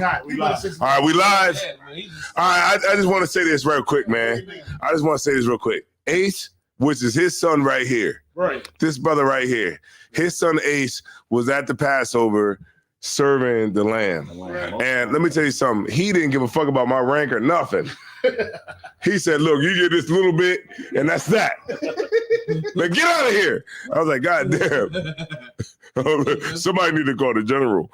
hot. We live. All right, we live. All right, I just want to say this real quick, man. I just want to say this real quick. Ace, which is his son right here. Right. This brother right here. His son Ace was at the Passover serving the lamb. And let me tell you something. He didn't give a fuck about my rank or nothing. He said, look, you get this little bit, and that's that. Like, get out of here. I was like, God damn. Somebody need to call the general.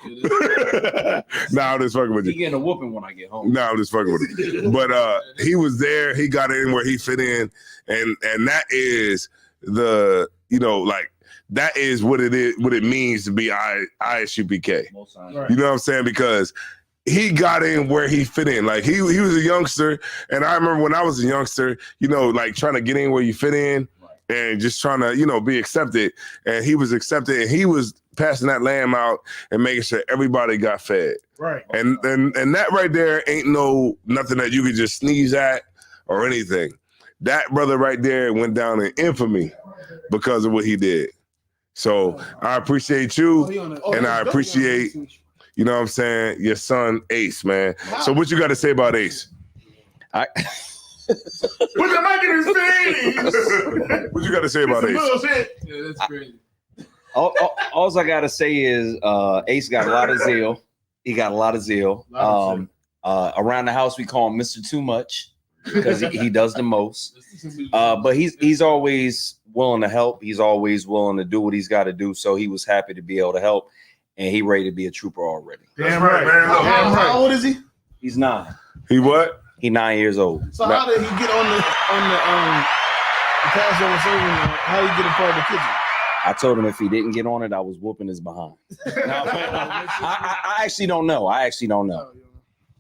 Nah, I'm just fucking with you. He getting a whooping when I get home. Nah, I'm just fucking with you. But he was there. He got in where he fit in. And that is the, like, that is what it is, what it means to be ISUPK. Right. You know what I'm saying? Because he got in where he fit in. Like he was a youngster, and I remember when I was a youngster, like trying to get in where you fit in, and just trying to, be accepted. And he was accepted, and he was passing that lamb out and making sure everybody got fed. Right. And that right there ain't nothing that you could just sneeze at or anything. That brother right there went down in infamy because of what he did. So I appreciate you, and I appreciate, you know what I'm saying, your son Ace, man. So what you got to say about Ace? Put the mic in his face. What you got to say about Ace? Yeah, that's crazy. All I got to say is Ace got a lot of zeal. He got a lot of zeal. Around the house, we call him Mr. Too Much because he does the most. But he's always willing to help. He's always willing to do what he's got to do. So he was happy to be able to help, and he ready to be a trooper already. Damn right, man. How old is he? He's 9. He what? He's 9 years old. So how did he get on the Passover serving? How did he get a part of the kitchen? I told him if he didn't get on it, I was whooping his behind. I actually don't know.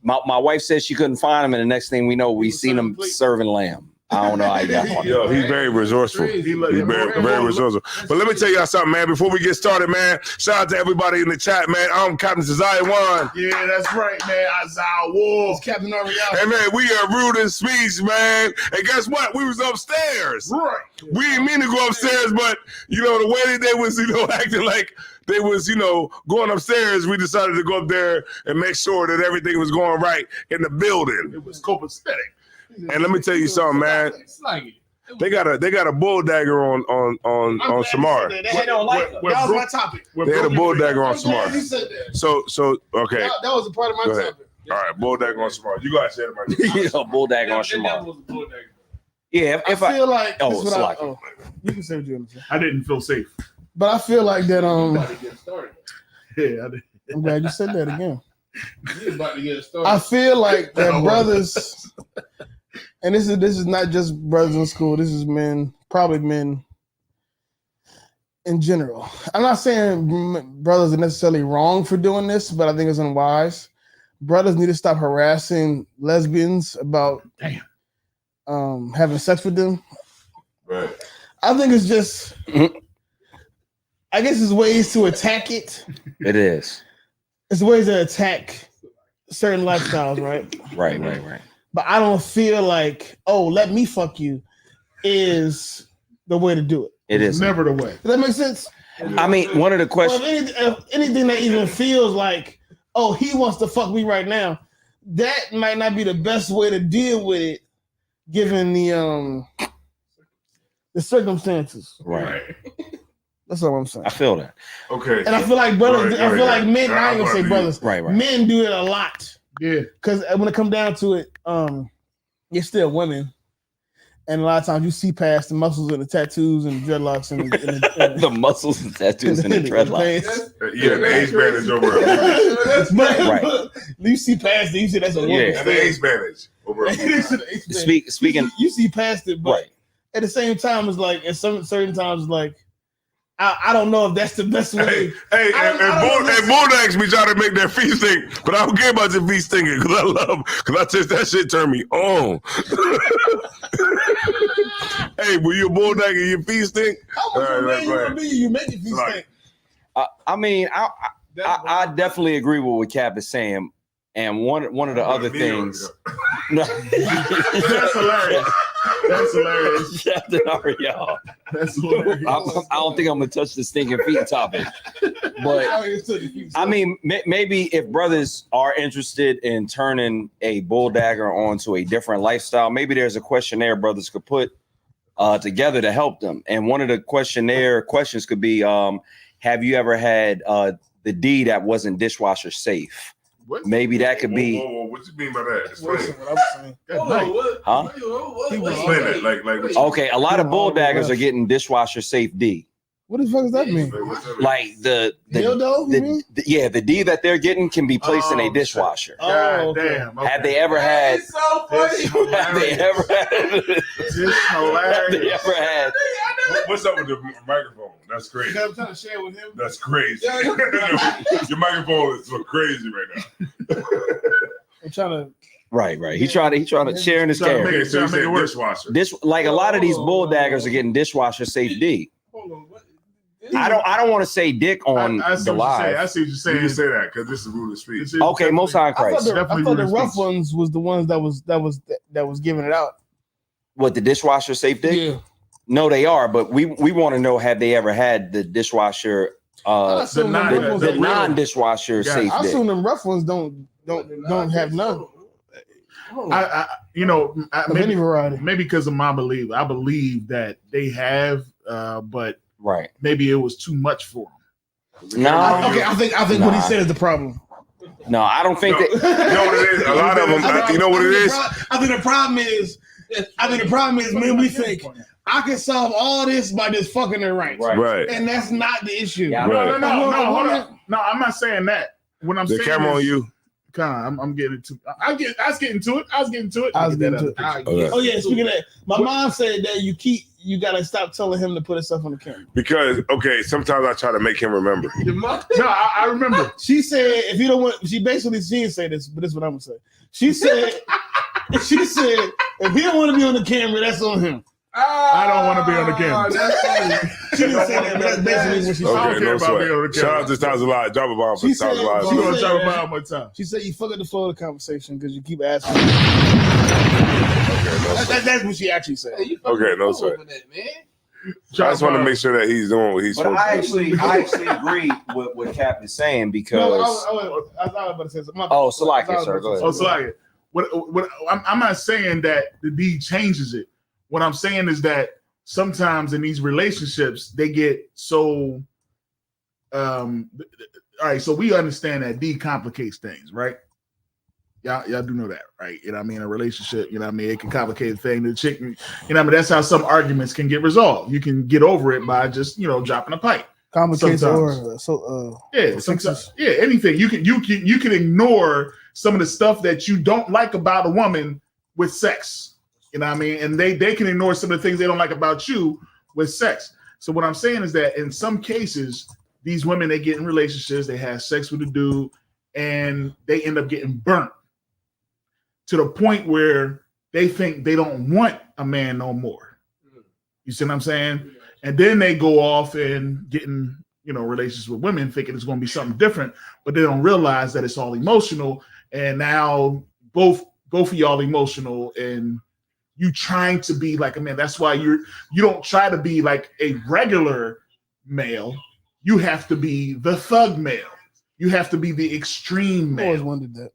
My wife said she couldn't find him, and the next thing we know, we seen him serving lamb. I don't know how he got on. Yo, he's very resourceful. He's very resourceful. But let me tell y'all something, man. Before we get started, man, shout out to everybody in the chat, man. I'm Captain Josiah Wan. Yeah, that's right, man. Isaiah Wolf. Captain Ariel. Hey, man, we are rude in speech, man. And guess what? We was upstairs. Right. We didn't mean to go upstairs, but, the way that they was, acting like they was, going upstairs, we decided to go up there and make sure that everything was going right in the building. It was copacetic. And let me tell you something, man. They got a bull dagger on Shamar. They don't like that was my topic. They had a bull dagger on Shamar. So okay. That was a part of my topic. All right, bull dagger on Shamar. You guys said it right. Bull dagger on Shamar. Yeah, I feel like you can say what you want to say. I didn't feel safe. But I feel like that Yeah, I did. I'm glad you said that again. You're about to get started. I feel like that brothers, and this is not just brothers in school. This is probably men in general. I'm not saying brothers are necessarily wrong for doing this, but I think it's unwise. Brothers need to stop harassing lesbians about having sex with them. Right. I think it's just, I guess it's ways to attack it. It is. It's ways to attack certain lifestyles, right? Right. But I don't feel like, let me fuck you is the way to do it. It is never the way. Does that make sense? I mean, one of the questions. Well, anything that even feels like, he wants to fuck me right now, that might not be the best way to deal with it, given the circumstances. Right. That's all I'm saying. I feel that. Okay. And I feel like brothers, I feel like men, I ain't gonna say brothers. Right. Men do it a lot. Yeah. Because when it comes down to it, you're still women. And a lot of times you see past the muscles and the tattoos and the dreadlocks and the muscles and tattoos and the dreadlocks. Yeah, the ace bandage over it. Right. You see past it, you see that's a woman. Yeah, and the ace bandage over it. Speaking, you see past it, but right. At the same time, it's like at certain times, it's like I don't know if that's the best way. Hey, Bulldogs be trying to make their feet stink, but I don't care about your feet stinking because I taste that shit turn me on. Hey, were you a Bulldog and your feet stink? How much you make your feet stink? I mean, I definitely agree with what Cap is saying. And one of the other things. That's hilarious. That's hilarious. Captain Ariel. That's hilarious. I don't think I'm gonna touch the stinking feet topic, but I mean, maybe if brothers are interested in turning a bull dagger onto a different lifestyle, maybe there's a questionnaire brothers could put together to help them. And one of the questionnaire questions could be, have you ever had the D that wasn't dishwasher safe? What? Maybe that could be. Whoa, what you mean by that? Explain. What I'm saying. Huh? Explain that. Like Okay, a lot of bull daggers are getting dishwasher safe D. What the fuck does that mean? Like the Dildo? You mean? yeah, the D that they're getting can be placed in a dishwasher. God okay. damn. Okay. Have they ever had? It's so funny. Have they ever had? This Have they hilarious. ever had? What's up with the microphone? That's crazy. I'm trying to share with him. That's crazy. Your microphone is so crazy right now. I'm trying to. Right. He trying to share in his Trying to carry. Okay, so you Make it said work. dishwasher. This like a lot of these bull daggers are getting dishwasher safe D. Hold on. What? I don't want to say dick on I see the what you're saying. I live. see what you're You saying. can say that because this is rule of speech. Okay, Most High I thought Christ. the, Definitely I thought the rude rough speech. ones was the ones that was giving it out. What, the dishwasher safe dick? Yeah. No, they are, but we want to know, have they ever had the dishwasher I assume non- them rough ones the don't- non-dishwasher Yeah, safe I dick? assume them rough ones don't have none I you know, of any maybe variety. because of my belief, I believe that they have, but Right. maybe it was too much for them. No, Okay, I think what he said is the problem. no, I don't think that. You know what it is? A lot of them. You know what it is? I think the problem is man, we think I can solve all this by just fucking it right. Right. And that's not the issue. Yeah, Right. No, hold on. No, I'm not saying that. What I'm The saying camera on is, you. I'm getting to. I was getting to it. Okay. Oh yeah, speaking of that, my mom said that you gotta stop telling him to put himself on the camera. Because sometimes I try to make him remember. No, I remember. She said if you don't want, she didn't say this, but this is what I'm gonna say. She said if he don't want to be on the camera, that's on him. I don't want to be on the camera. That's funny. She didn't say that, but that's basically what she I don't said. Okay, care no about being on the sweat. Shout out to Styles Alive. Drop a bomb for She Styles said- You Alive. she gonna said- talk about it one time? She said you fuck up the flow of the conversation because you keep asking. Okay, no sweat. That's what she actually said. Hey, you fucking Okay, no cool sweat. with that, man. I just want to make sure that he's doing what he's But supposed I to do. actually agree with what Cap is saying No, because. I was about to say something. Oh, Salaki, sir, go ahead. Oh, so like, what I'm not saying that the D changes it. What I'm saying is that sometimes in these relationships they get so. All right, so we understand that D complicates things, right? Y'all do know that, right? You know what I mean? A relationship, you know what I mean? It can complicate a thing. The chick, you know what I mean? That's how some arguments can get resolved. You can get over it by just, dropping a pipe. Complicated Sometimes. or Yeah, sometimes, anything. You can ignore some of the stuff that you don't like about a woman with sex. You know what I mean? And they can ignore some of the things they don't like about you with sex. So what I'm saying is that in some cases, these women, they get in relationships, they have sex with a dude, and they end up getting burnt to the point where they think they don't want a man no more. You see what I'm saying? And then they go off and get in, relationships with women thinking it's going to be something different, but they don't realize that it's all emotional. And now both of y'all emotional, and you trying to be like a man. That's why you don't try to be like a regular male. You have to be the thug male. You have to be the extreme I always male. wondered that.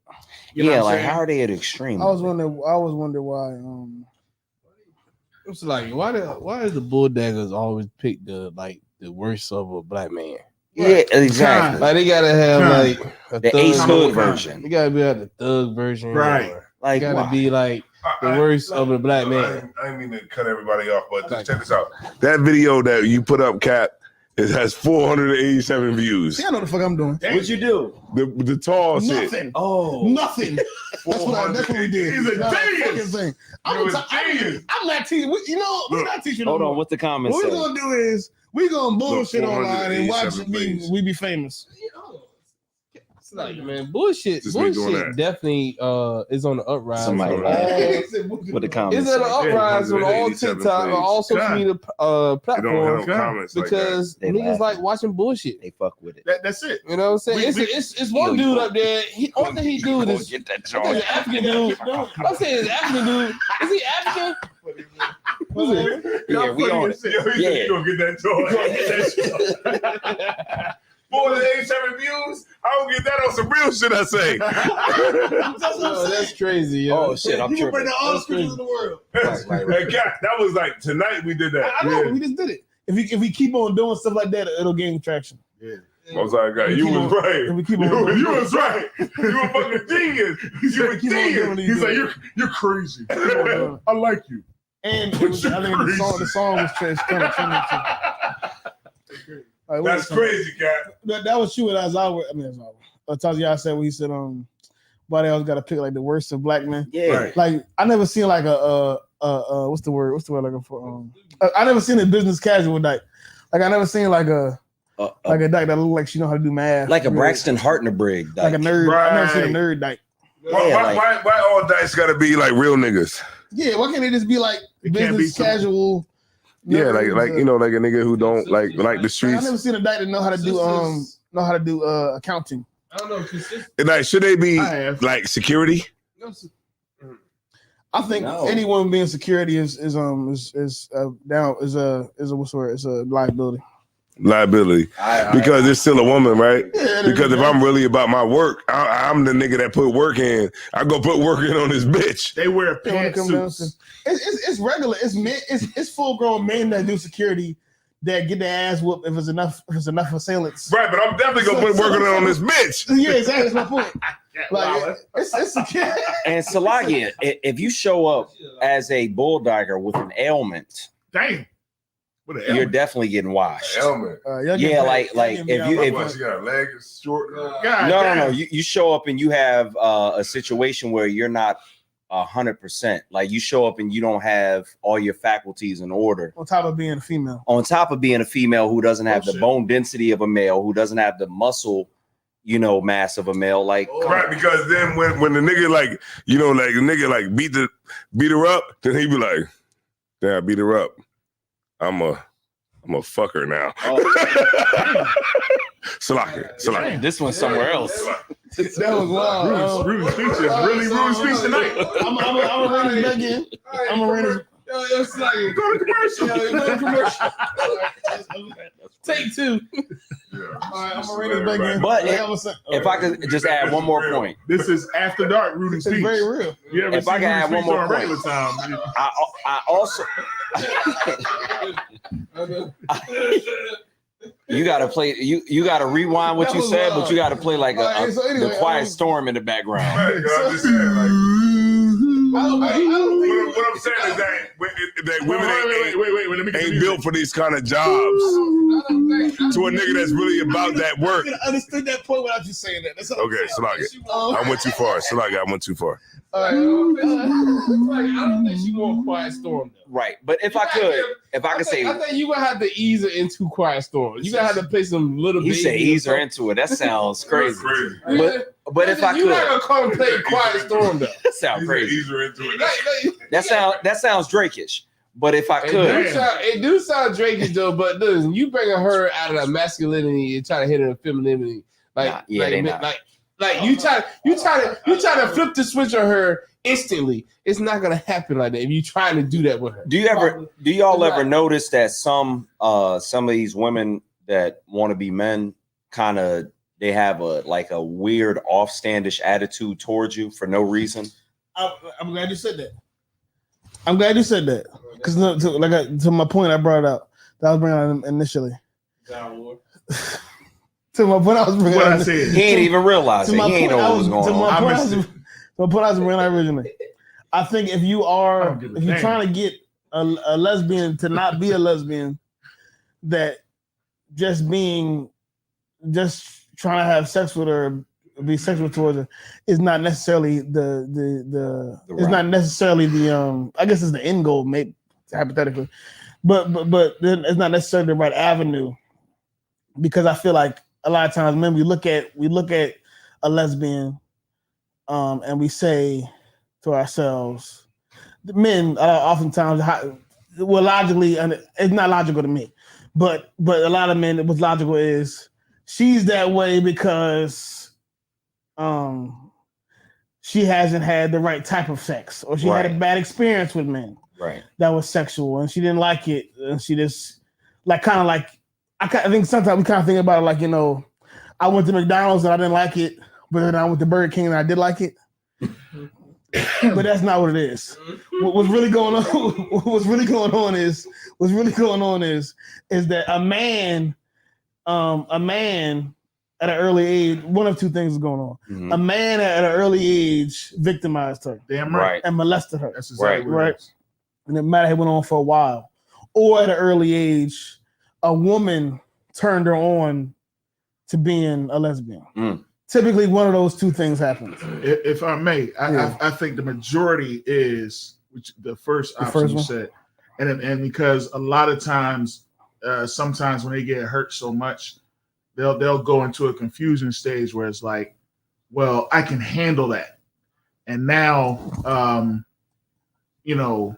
You know what I'm like saying? how are they at extreme? I always wonder why. It's like why does the bull daggers always pick the worst of a black man? Yeah, exactly. Like they gotta have like a The thug Ace Hood version. version. You gotta be like the thug version, Right. or Like you gotta why? be like the worst of the black I man. didn't mean to cut everybody off, but just check this out. That video that you put up, Cap, it has 487 views. See, I know the fuck I'm doing. What'd you do? The tall shit. Nothing. Oh, Nothing. That's what we did. He's a Not genius. fucking thing. You're a genius. I'm not teaching. We're Look, not teaching. hold no on. more. What's the comment What we're say? gonna do is we're gonna bullshit Look, online and watch 487 plays. we be famous. Like, man, bullshit. Just me doing Bullshit that. definitely is on the uprise. Somebody on all, with the comments. it's at an uprise on all 87 TikTok, on all social God. media They don't platforms have comments like that. because They niggas laughing. like watching bullshit. They fuck with it. That's it. You know what I'm saying? We- It's one Yo, dude you up there. He only thing he do Go is get that I think joint. it's African dude. I'm saying it's African dude. Is he African? Who's it? Yeah, we on it. Yeah. You gonna get that joy. 487 views. I don't get that on some real shit. I say. Yo, that's crazy, yo. Oh shit, I'm You can bring tripping. all the scriptures in the world. Hey, God, that was like tonight we did that. I know, Yeah. we just did it. If we keep on doing stuff like that, it'll gain traction. I was like, God, you Keep was on- right. if we keep on You doing was right. You a fucking genius. You a Keep on doing genius. these He's like, things. you're crazy. Keep on doing it. I like you. And But I think you're the song was kind of trending too. All right, what That's was crazy, God. that was true with Azawa. I mean, Taziah said when he said, why they always got to pick like the worst of black men. Yeah. Right. Like I never seen like a what's the word looking for? I never seen a business casual dyke. Like I never seen like a dyke that look like she know how to do math. like a Really. Braxton Hartnebrig. like a nerd. Right. I never seen a nerd dyke. Why, Yeah, why, like- why all dice gotta be like real niggas? Yeah, why can't they just be like It can't be business some- casual? Yeah, nerds, like you know, like a nigga who don't like the I streets. never seen a dyke that know how to do accounting. I don't know. Consistent. And like, should they be I have. like security? I think No. anyone being security is down is a what's the word? It's a liability. Liability, because it's still a woman, right? Yeah, Because if I'm really about my work, I'm the nigga that put work in. I go put work in on this bitch. They wear They wanna come down pantsuits. to- it's regular. It's men. It's full grown men that do security that get their ass whooped if it's enough assailants. Right, but I'm definitely gonna put work in on this bitch. Yeah, exactly. That's my point. Like Wow, it's security. And Salagia, if you show up as a bulldogger with an ailment, damn. What the you're hell? definitely getting washed. Helmet. Yeah, like if you if What, she got a leg is short? God no, damn. you show up and you have a situation where you're not 100%. Like you show up and you don't have all your faculties in order. On top of being a female. On top of being a female who doesn't have the Bullshit. bone density of a male, who doesn't have the muscle, mass of a male. Like Right, because then when the nigga like, you know, like the nigga like beat her up, then he be like, "Yeah, I beat her up. I'm a fucker now." Salaki. this one's somewhere else. That was wild. Rudy's speech is really Rudy's speech tonight. I'm gonna run this back in. I'm gonna run this. Yo, it's like Go to commercial. yo, go to commercial. Take two. All right, I'm gonna run this back in. But Like I was saying, If I could just add one more point, This is after dark Rudy's it's speech. very real. You ever If I see can add Rudy's one speech more on regular time? I also you gotta play you gotta rewind what That you was said, wild. but you gotta play like Alright, so anyway, the quiet storm in the background. Right, you know, I'm just saying, like, I don't think what I'm saying is that women Wait. Let me get the ain't music. built for these kind of jobs. To a nigga that's really about that work. I understood that point without you saying that. That's all. Okay, Salaki. I went too far. Salaki, I went too far. All right. I don't think she want Quiet Storm though. Right. But if I could say I think you gonna have to ease her into Quiet Storm. You gonna have to play some little. he baby said or ease her something. into it. That sounds crazy. Crazy. But if I you're not could, gonna call and play Quiet Storm though. that sounds crazy. Ease her into it. That sounds Drakish. But if I It could, do sound Drakish though, but listen, you bring her out of that masculinity and try to hit her in femininity, Nah, yeah, they not. like you try to flip the switch on her instantly. It's not gonna happen like that if you trying to do that with her. do y'all ever notice that some of these women that want to be men kind of they have a weird offstandish attitude towards you for no reason? I'm glad you said that. I'm glad you said that because to my point I brought out that I was bringing out initially. To my point I was bringing What out. I said. He ain't even realize it. He ain't know what was going on. I missed it. My point I was bringing out originally. I think if you're damn. trying to get a lesbian to not be a lesbian, that just trying to have sex with her, be sexual towards her, is not necessarily the it's not necessarily the I guess it's the end goal, maybe hypothetically, but then it's not necessarily the right avenue, because I feel like a lot of times, men, we look at a lesbian, and we say to ourselves, the men oftentimes, well, logically, and it's not logical to me, but a lot of men, what's logical is she's that way because she hasn't had the right type of sex, or she had a bad experience with men that was sexual, and she didn't like it, and she just I think sometimes we kind of think about it like, you know, I went to McDonald's and I didn't like it, but then I went to Burger King and I did like it. But that's not what it is. What's really going on is that a man at an early age, one of two things is going on. Mm-hmm. A man at an early age victimized her. Damn right. And molested her. That's exactly right. And it might have went on for a while. Or at an early age, a woman turned her on to being a lesbian. Typically, one of those two things happens. If I may, I think the majority is the first option you said, and because a lot of times, sometimes when they get hurt so much, they'll go into a confusion stage where it's like, well, I can handle that, and now, you know,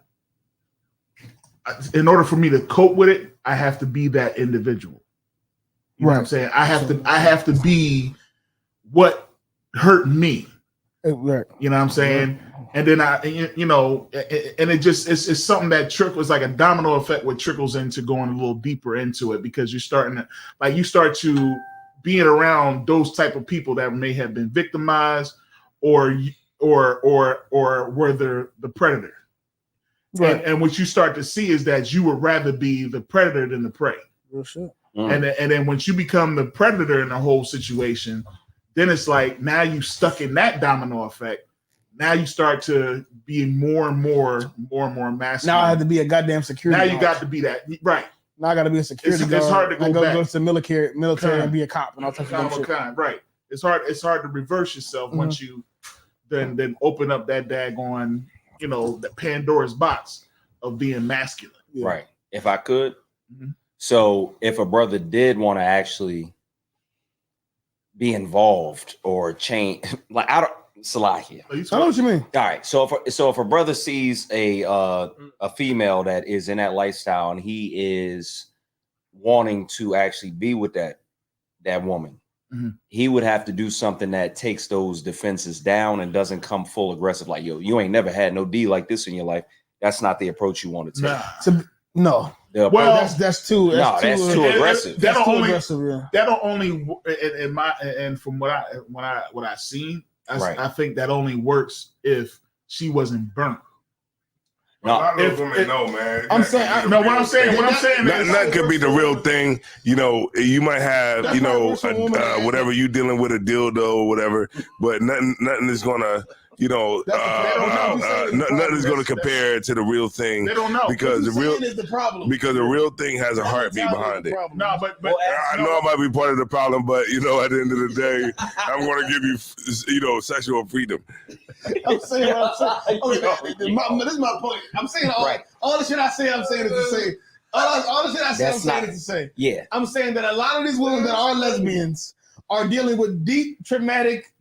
in order for me to cope with it, I have to be that individual. You know what I'm saying? I have to be what hurt me. Right. You know what I'm saying? And then and it's something that trickles, like a domino effect, what trickles into going a little deeper into it, because you start to being around those type of people that may have been victimized or were the predator. Right. And what you start to see is that you would rather be the predator than the prey. Real shit. And then once you become the predator in the whole situation, then it's like now you stuck in that domino effect. Now you start to be more and more masculine. Now I have to be a goddamn security guard. Now you got to be that, right? Now I got to be a security guard. It's hard to go back. Go to the military and be a cop and all types of shit. Right. It's hard to reverse yourself once you then open up that daggone, you know, the Pandora's box of being masculine. Yeah. Right. If I could. Mm-hmm. So if a brother did want to actually be involved or change, like I know what you mean. All right. So if a brother sees a female that is in that lifestyle and he is wanting to actually be with that woman, he would have to do something that takes those defenses down and doesn't come full aggressive. Like, yo, you ain't never had no D like this in your life. That's not the approach you want to take. No. Well, that's too aggressive. That'll only and from what I've seen, I think that only works if she wasn't burnt. No, man. I'm saying what I'm saying. That could be the real thing. You know, you might have, you know, whatever you dealing with, a dildo or whatever, but nothing is gonna, you know, nothing is gonna compare to the real thing. They don't know because the real thing has a heartbeat behind it. No, but I know I might be part of the problem, but you know, at the end of the day, I'm gonna give you, you know, sexual freedom. I'm saying what I'm saying. This is my point. I'm saying all the shit I say, I'm saying it to say. All the shit I say, I'm saying it to say. Yeah. I'm saying that a lot of these women that are lesbians are dealing with deep traumatic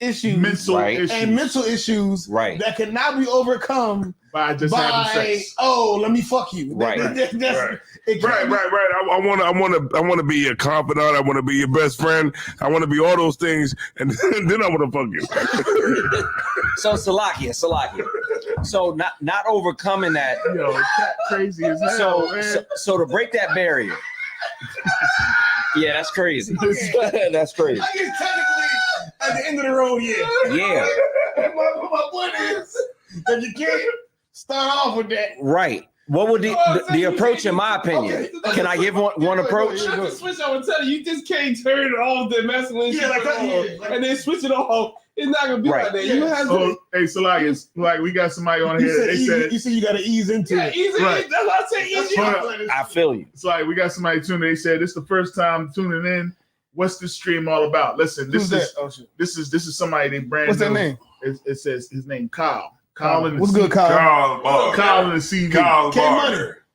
issues, mental issues that cannot be overcome by just having sex. Oh, let me fuck you. Right. Right. I want to be your confidant. I want to be your best friend. I want to be all those things, and then I want to fuck you. So Salakia. So not overcoming that. Yo, crazy as hell. So to break that barrier. Yeah, that's crazy. That's crazy. I guess technically at the end of the road, yeah. My point is that you can't start off with that. Right. What would the approach, in my opinion? Okay. Can I give one approach? Just switch. I would tell you just can't turn off the masculine shit and then switch it off. It's not gonna be like that. You have to. Hey, so like we got somebody on here. You said you got to ease into it. Ease it. Right. That's what I say. I feel you. So like we got somebody tuning. They said this is the first time tuning in. What's this stream all about? Listen, this is somebody they brand. What's their name? It says his name Kyle. Kyle in the What's good, Kyle? Kyle in the CV. Kyle K Murder.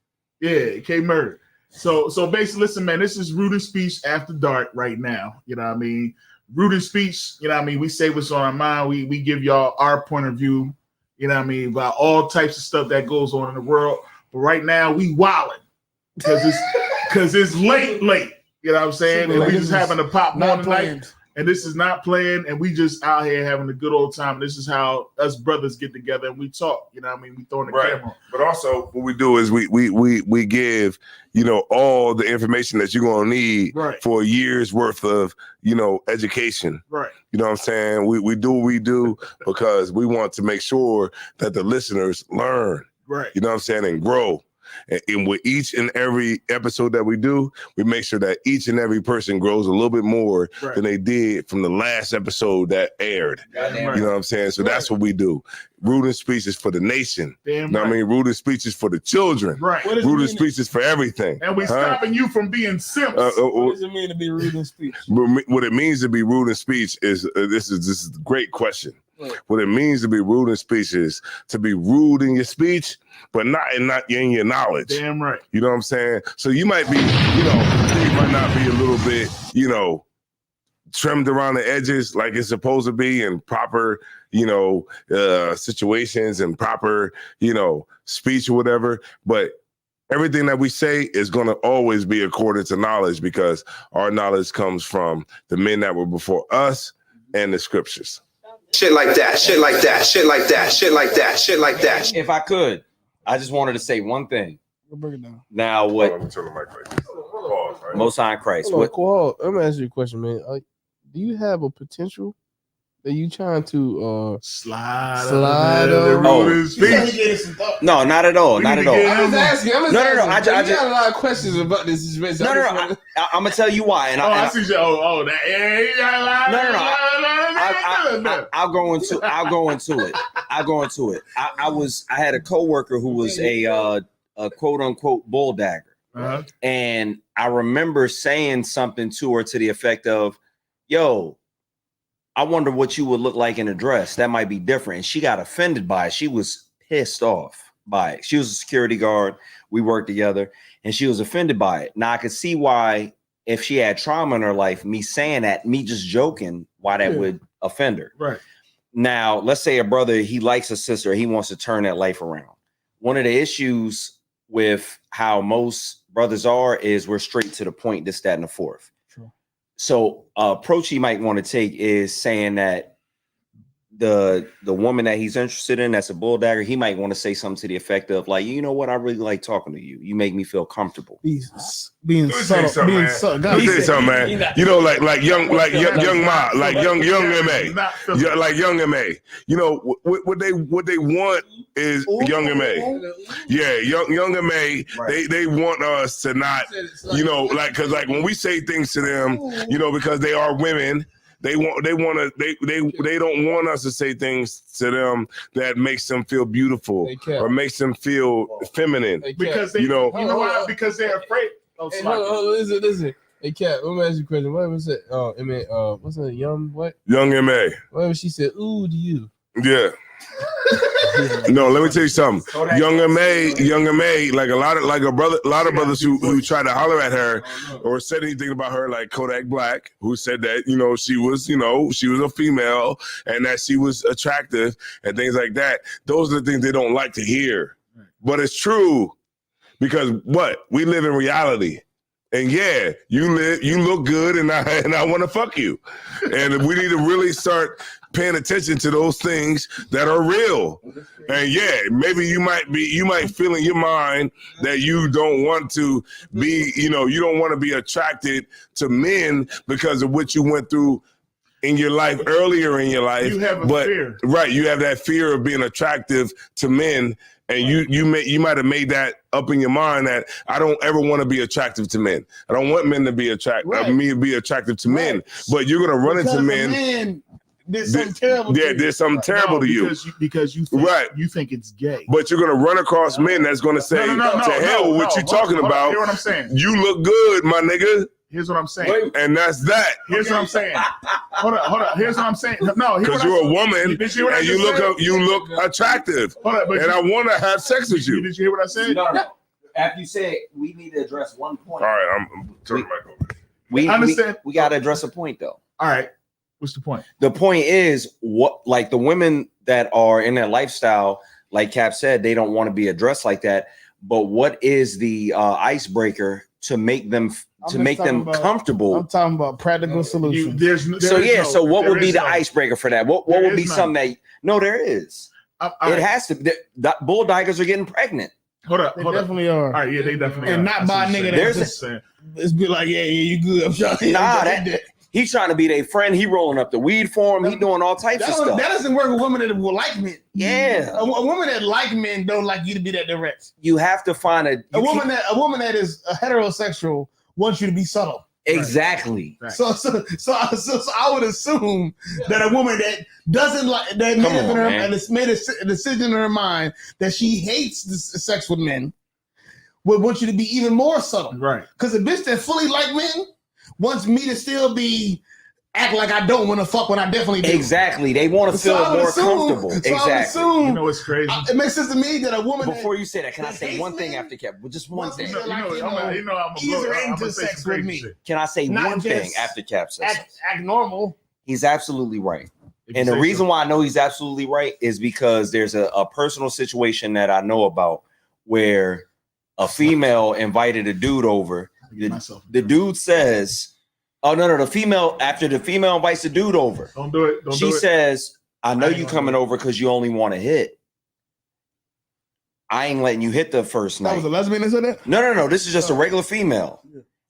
Yeah, K Murder. So basically, listen, man, this is Rude Speech After Dark right now. You know what I mean? Rude in Speech, you know what I mean? We say what's on our mind. We give y'all our point of view, you know what I mean, about all types of stuff that goes on in the world. But right now we wilding because it's late. You know what I'm saying? And we just having a pop morning night. And this is not playing, and we just out here having a good old time. This is how us brothers get together and we talk. You know what I mean? We throwing the camera. But also what we do is we give, you know, all the information that you're gonna need for a year's worth of, you know, education. Right. You know what I'm saying? We do what we do because we want to make sure that the listeners learn. Right. You know what I'm saying? And grow. And with each and every episode that we do, we make sure that each and every person grows a little bit more than they did from the last episode that aired. You know what I'm saying? So that's what we do. Rude in Speech is for the nation. You know what I mean? Rude in Speech is for the children. Right. Rude in Speech is for everything. And we're stopping you from being simps. What does it mean to be rude in speech? What it means to be rude in speech is this is a great question. What it means to be rude in speech is to be rude in your speech, but not in your knowledge. Damn right. You know what I'm saying? So you might be, you might not be a little bit, trimmed around the edges like it's supposed to be in proper, situations and proper, speech or whatever. But everything that we say is going to always be according to knowledge because our knowledge comes from the men that were before us and the scriptures. Shit like that, shit like that, shit like that, shit like that, shit like that. If I could, I just wanted to say one thing. Break it down. Now, what? Let me turn the mic like this. Pause, right? Most High in Christ. Hold on, let me ask you a question, man. Do you have a potential that you trying to slide on? No, not at all. Not at all. I'm just asking. No. I got a lot of questions about this. No. I'm gonna tell you why. And I see you. I'll go into it. I had a coworker who was a quote unquote bull dagger, and I remember saying something to her to the effect of, "Yo, I wonder what you would look like in a dress. That might be different." And she got offended by it. She was pissed off by it. She was a security guard. We worked together, and she was offended by it. Now I could see why, if she had trauma in her life, me saying that, me just joking, why that would offend her. Right. Now, let's say a brother, he likes a sister, he wants to turn that life around. One of the issues with how most brothers are is we're straight to the point, this, that, and the fourth. True. So approach he might want to take is saying that the woman that he's interested in, that's a bull dagger, he might want to say something to the effect of like, you know what, I really like talking to you. You make me feel comfortable. being subtle, man. Let me tell you something, man. Like young Ma, like young MA, like young MA. What they want is young MA. Yeah, young MA. They want us to not, because when we say things to them, because they are women. They don't want us to say things to them that makes them feel beautiful or makes them feel feminine. Because you know why? Because they're afraid. Listen. Hey, Cat, let me ask you a question. What was it? What's that? Young MA. Whatever she said, ooh, to you. Yeah. No, let me tell you something. Young MA, like a lot of brothers who try to holler at her or said anything about her, like Kodak Black, who said that she was a female and that she was attractive and things like that. Those are the things they don't like to hear, but it's true because we live in reality. And yeah, you look good, and I want to fuck you, and we need to really start paying attention to those things that are real. And yeah, maybe you might feel in your mind that you don't want to be, you don't want to be attracted to men because of what you went through in your life earlier in your life. You have fear, right? You have that fear of being attractive to men. And you might have made that up in your mind that I don't ever want to be attractive to men. I don't want men to be me to be attractive to men. But you're gonna run into men. There's something terrible. Yeah, there's something terrible to you because you think, you think it's gay. But you're gonna run across men that's gonna say, "To hell with what you're talking about." Hear what I'm saying? You look good, my nigga. Here's what I'm saying. And that's that. Here's what I'm saying. Hold on. Here's what I'm saying. No, because you're a woman and you look attractive. And I want to have sex with you. Did you hear what I said? No. After you said, we need to address one point. All right, I'm turning the mic over. I understand. We got to address a point though. All right. What's the point? The point is what like the women that are in that lifestyle, like Cap said, they don't want to be addressed like that. But what is the icebreaker to make them comfortable? I'm talking about practical solutions. So what would be the icebreaker for that? What would be something that? No, there is. It has to. The bull daggers are getting pregnant. Hold up. They definitely are. All right, yeah, they definitely and are. not by a nigga that's it's be like, yeah, you good. I'm trying. Nah, he's trying to be their friend. He rolling up the weed for him. He doing all types of stuff. That doesn't work with women that will like men. Yeah, a woman that like men don't like you to be that direct. You have to find a woman that is a heterosexual wants you to be subtle. Exactly. Right. So I would assume that a woman that doesn't like that has made a decision in her mind that she hates sex with men would want you to be even more subtle. Right. Because a bitch that fully like men wants me to still act like I don't want to fuck when I definitely do. Exactly. They want to feel more comfortable. Exactly. You know what's crazy? It makes sense to me that a woman. Before you say that, can I say one thing after Cap? Just one thing. I'm into sex with me. Can I say one thing after Cap says act normal? He's absolutely right. And the reason why I know he's absolutely right is because there's a personal situation that I know about where a female invited a dude over. The dude says, "Oh no, the female after the female invites the dude over. Don't do it. She says, I know you coming over because you only want to hit. I ain't letting you hit the first night." That was a lesbian that said that? No. This is just a regular female.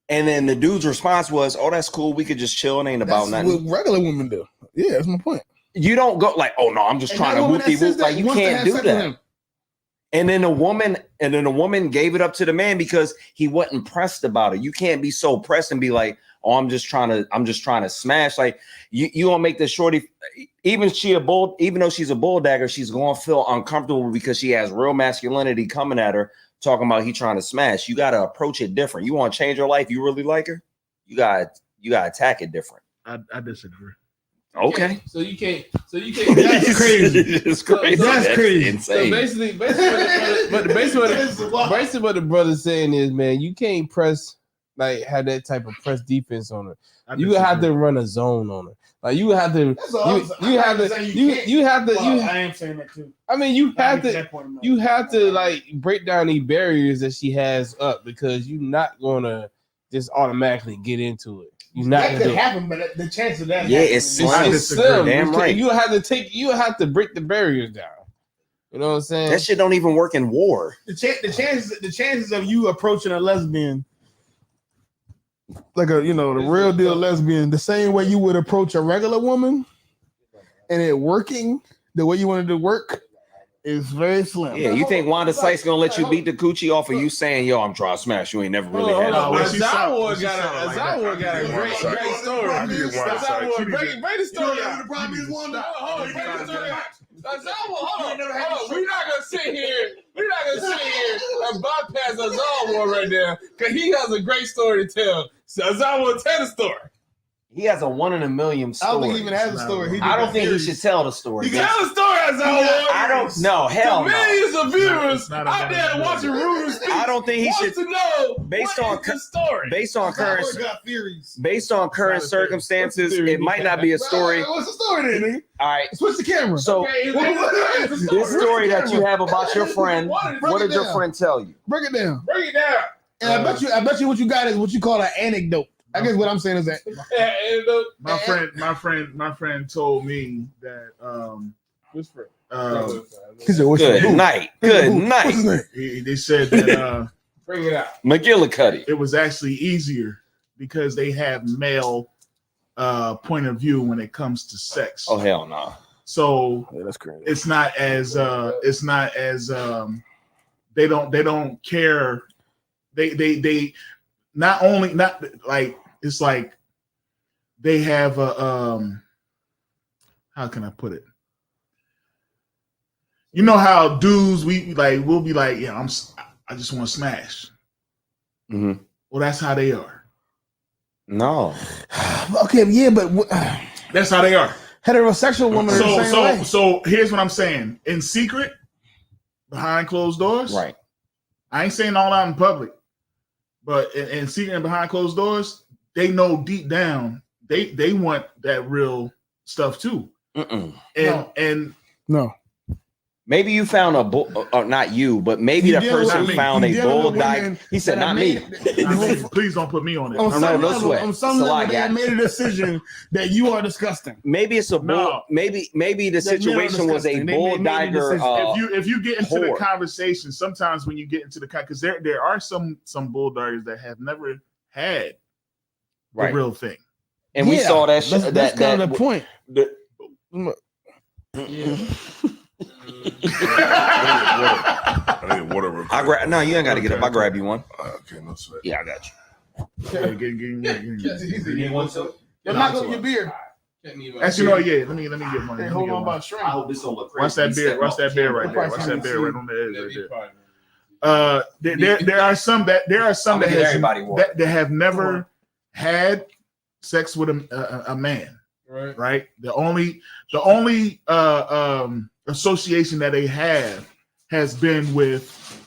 And then the dude's response was, "Oh, that's cool. We could just chill and ain't about nothing." What regular women do. Yeah, that's my point. You don't go like, "Oh no, I'm just trying to whoop-de-whoop." Like, you can't do that. And then the woman gave it up to the man because he wasn't pressed about it. You can't be so pressed and be like, "Oh, I'm just trying to smash." Like you gonna make this shorty, even though she's a bull dagger, she's gonna feel uncomfortable because she has real masculinity coming at her, talking about he trying to smash. You gotta approach it different. You want to change her life, you really like her, you gotta attack it different. I disagree. Okay. So you can't. That's crazy. It's crazy. That's crazy. Insane. So basically what the brother's saying is, man, you can't have that type of press defense on her. You have to run a zone on her. Like you have to. You have to. I am saying that too. I mean, you have to like break down these barriers that she has up because you're not gonna just automatically get into it. That could happen, but the chance of that, it's slim. Damn right. You have to break the barriers down. You know what I'm saying? That shit don't even work in war. The chances of you approaching a lesbian, like the real deal lesbian, the same way you would approach a regular woman, and it working the way you wanted to work, is very slim. Yeah, you think Wanda Sykes gonna let you beat the coochie off of you saying, "Yo, I'm trying to smash"? You ain't never really had. Azawar got a great story. Azawar, break the story out. The problem is Wanda. Hold on. We're not gonna sit here and bypass Azawar right now because he has a great story to tell. So Azawar, tell the story. He has a 1 in a million story. I don't think he even has a story. I don't think he should tell the story. You tell the story, Azawar. I don't know. Hell no. Millions of viewers out there watching Ruben speak. I don't think he should to know based on story. Based on current circumstances, it might not be a story. What's the story then, nigga? All right. Switch the camera. So this story that you have about your friend, what did your friend tell you? Break it down. And I bet you what you got is what you call an anecdote. I guess what I'm saying is that my friend told me that Good night. They said that bring it out. McGillicuddy. It was actually easier because they have male point of view when it comes to sex. Oh hell no. So that's crazy. It's not as they don't care. They not like it's like they have a how can I put it? You know how dudes we'll be like, yeah, I just want to smash. Mm-hmm. Well, that's how they are. No. Okay, yeah, but that's how they are. Heterosexual women. So here's what I'm saying. In secret, behind closed doors. Right. I ain't saying all out in public, but in secret and behind closed doors, they know deep down they want that real stuff too. And No. Maybe you found a bull, or not you, but maybe You the dealing with person me. found You a dealing bull with dyke. women He said, that not have me. made- please don't put me on it. On no, some no level, sweat. on some level, Salak, they have yeah. made a decision that you are disgusting. Maybe it's a bull. No. Maybe the That men are situation was a disgusting. They bull made a diker. decision. If you get into the whore. conversation, sometimes when you get into the because there are some bull daggers that have never had the right. real thing. And we Yeah, saw that. That's kind of the point. I need water. real I quick. grab. No, you ain't got to get up. I grab you one. Okay, no sweat. Yeah, I got you. Yeah, get one too. You're not gonna get beer. Actually, no, yeah. Let me get money. Hey, Let me hold get on one. about shrimp. I hope this don't look crazy. Watch that beer. Watch that beer right there. Watch that beer right on the edge right there. There are some that I'm gonna get everybody water. that have never had sex with a man. Right. The only association that they have has been with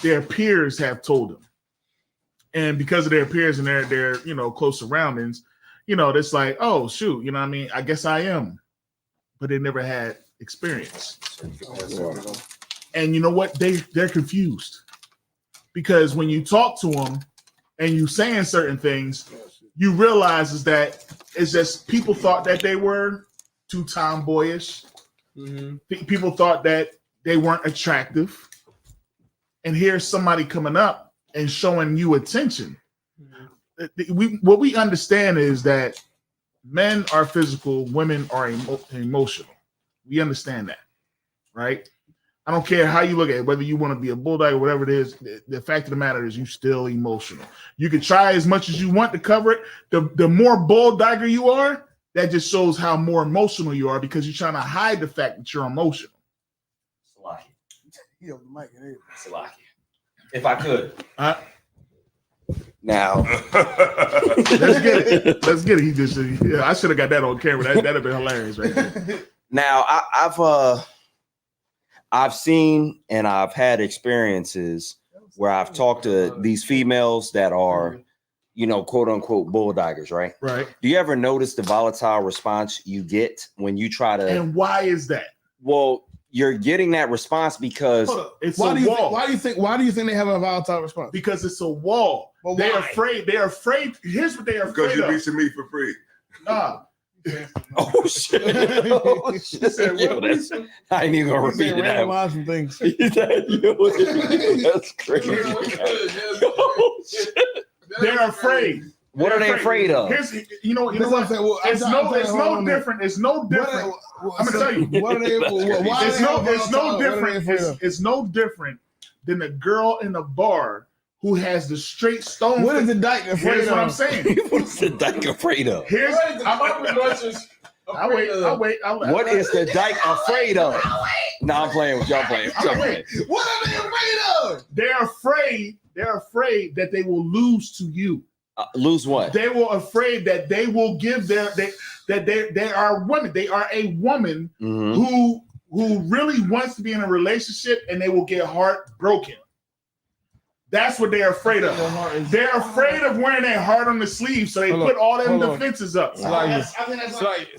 their peers have told them, and because of their peers and their close surroundings, it's like, oh shoot, you know what I mean? I guess I am, but they never had experience. And you know what? They're confused because when you talk to them and you saying certain things, you realize is that it's just people thought that they were too tomboyish. People thought that they weren't attractive. And here's somebody coming up and showing you attention. What we understand is that men are physical, women are emotional. We understand that, right? I don't care how you look at it, whether you want to be a bulldog or whatever it is. The fact of the matter is, you still emotional. You can try as much as you want to cover it. The more bulldogger you are, that just shows how more emotional you are because you're trying to hide the fact that you're emotional. Salaki. If I could. Now. Let's get it. Let's get it. He just I should have got that on camera. That'd have been hilarious, right there. Now I've seen and I've had experiences where I've talked to these females that are, quote unquote bulldoggers, right? Right. Do you ever notice the volatile response you get when you try to? And why is that? Well, you're getting that response because It's Why a do you wall. why do you think they have a volatile response? Because it's a wall. But They're why? afraid. They're afraid. Here's what they are Because afraid you're of. reaching me for free. Nah. oh shit, oh, shit. Yo, I ain't even gonna He repeat said it. randomize some things. That's crazy. Oh, shit. They're afraid. What are they afraid of? Here's you know That's what what? I'm saying. Well, It's I'm no saying, different. It's no different. I'm gonna tell you. What are they? Why It's are they no volatile? What are they different. afraid of? It's no different than a girl in a bar who has the straight stone. What is the dyke afraid Here's of? what I'm saying. What's the dyke afraid of? Here's I'll wait. What is the dyke afraid of? No, I'm playing with y'all. Playing. Y'all playing. What are they afraid of? They're afraid that they will lose to you. Lose what? They were afraid that they will give they are women. They are a woman Mhm. who really wants to be in a relationship and they will get heartbroken. That's what they're afraid of. They're afraid of wearing their heart on the sleeve, so they Hold on, put all them hold on. defenses up. It's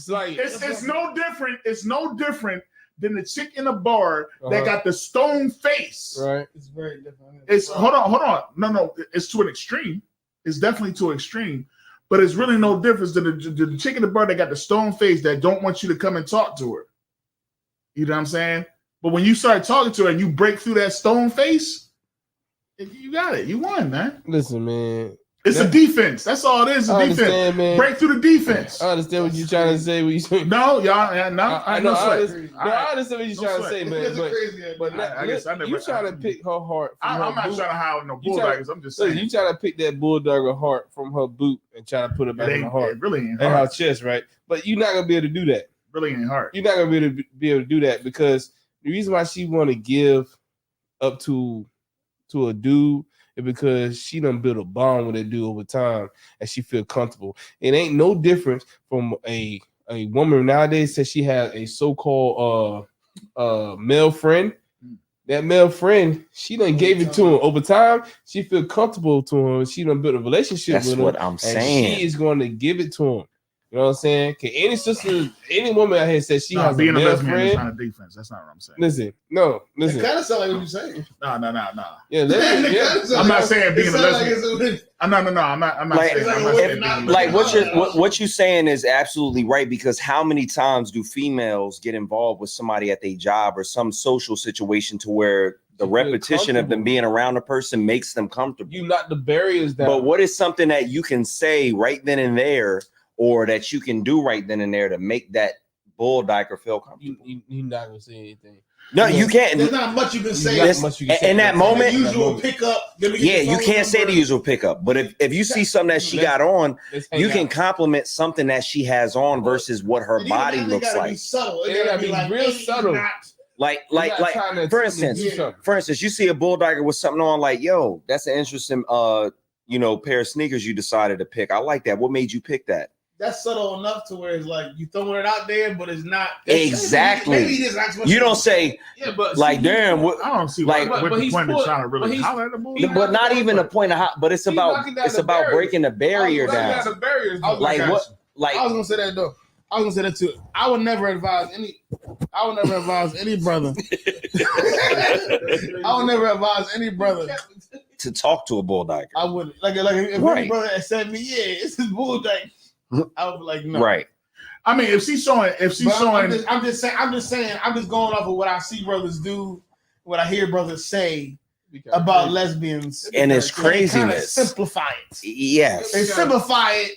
like- It's no different. It's no different than the chick in the bar that got the stone face. right. It's very different. It's hold on. No, it's to an extreme. It's definitely to an extreme, but it's really no difference than the chick in the bar that got the stone face that don't want you to come and talk to her. You know what I'm saying? But when you start talking to her and you break through that stone face, you got it. You won, man. Listen, man. It's a defense. That's all it is. I A defense. understand, man. Break through the defense. I understand what you're trying to say. No, y'all. No, I no know. I sweat. understand what you're trying to say, man. But I guess I never. you trying to pick her heart. From I'm her not boot. trying to hide no You try- bulldoggers. I'm just Listen, saying. you trying to pick that bulldogger heart from her boot and try to put it back in her heart It really ain't and her hard. chest, right? But you're not gonna be able to do that. Really ain't hard. You're not gonna be able to do that because the reason why she want to give up to a dude is because she done built a bond with that dude over time and she feel comfortable. It ain't no difference from a woman nowadays says she has a so-called male friend that male friend, she done gave it to him over time. She feel comfortable to him. She done built a relationship That's with him. what I'm and saying. she is going to give it to him. You know what I'm saying? Can any sister, any woman out here says she has a being a male lesbian is friend? not a defense. That's not what I'm saying. Listen. It kind of sounds like what you're saying. No. Yeah, I'm not saying being a It sounds like lesbian. it's I'm not Like, saying. I'm not if- saying being a Like lesbian. what you're saying is absolutely right, because how many times do females get involved with somebody at their job or some social situation to where the You feel repetition of them comfortable. being around a person makes them comfortable? You knock the barriers down. But what is something that you can say right then and there, or that you can do right then and there to make that bull dyker feel comfortable? you not gonna say anything. No, you can't. There's not much you can say. There's- much you can say in that about moment- The usual that pickup. Yeah, you can't say the usual pickup, but if you see something that she got on, Let's hang you out. can compliment something that she has on versus what her body looks Be like. subtle. It gotta be real subtle. Like, You're not trying to for do instance, something. for instance, you see a bull dyker with something on, like, yo, that's an interesting, pair of sneakers you decided to pick. I like that. What made you pick that? That's subtle enough to where it's like you throwing it out there, but it's not Exactly. Maybe it is actually. You don't say Yeah, but like, see, damn, what, I don't see Like- what but the he's point of put- trying to but really he's- holler at the bull. he but not even a point of but it's He's about knocking down it's the about barriers. breaking the barrier Knocking down. the barriers I was down. Like I what? was Like gonna say that though. I was gonna say that too. I would never advise any brother. I would never advise any brother. to talk to a bull dyker. I would like if Right. any brother had said me, yeah, it's his bull dyke. I would be like, no. Right. I mean, if she's showing, But I'm just saying. I'm just going off of what I see brothers do, what I hear brothers say about lesbians, And it's They kinda craziness. simplify it. Yes. They simplify it,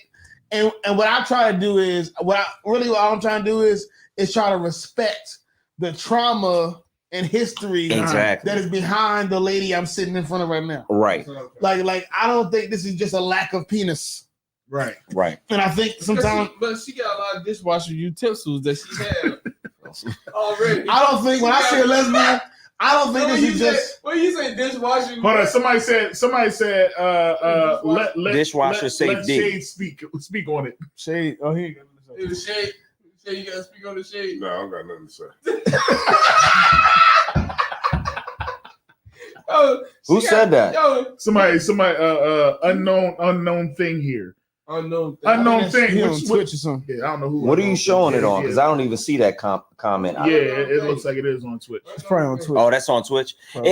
and what I try to do is what I'm trying to do is try to respect the trauma and history Exactly. that is behind the lady I'm sitting in front of right now. Right. Like I don't think this is just a lack of penis, right. Right. and I think sometimes But she got a lot of dishwasher utensils that she had already. I don't think when I say a lesbian, I don't think this is just. When you say dishwasher, Hold on. Somebody said. Dishwasher let safe D. Shade speak on it. Shade. Oh, here you go. It was shade. Say you gotta speak on the shade. No, I don't got nothing to say. Oh, Who said that? Yo, Somebody. Unknown thing here. unknown Unknown thing. He on Which, Twitch or something. yeah, I don't know who. What are you showing it on? Yeah, Because I don't even see that comment. Yeah, it looks like it is on Twitch. It's probably on Twitch. Oh, that's on Twitch. And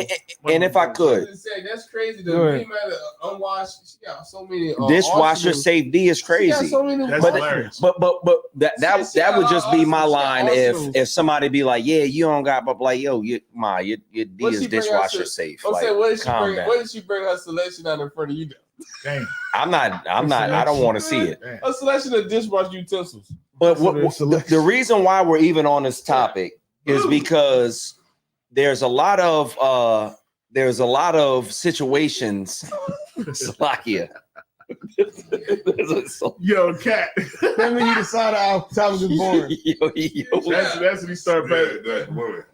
if I could, That's crazy. The Go ahead. female unwashed. She got so many. dishwasher arsenals. safe D is She got crazy. so many. That's But- hilarious. But that would just be my line Arsenals. if somebody be like, yeah, you don't got, but like, yo, your D What is she bring dishwasher us to- safe. I'm Like, saying, what did she calm bring? down. What did she bring her selection out in front of you? Damn. I'm not. I don't want to see it. Damn. A selection of dishwasher utensils. But the reason why we're even on this topic is because there's a lot of situations. Slovakia. Yo, cat. That means you decided our topic is boring. That's when you start back. That woman.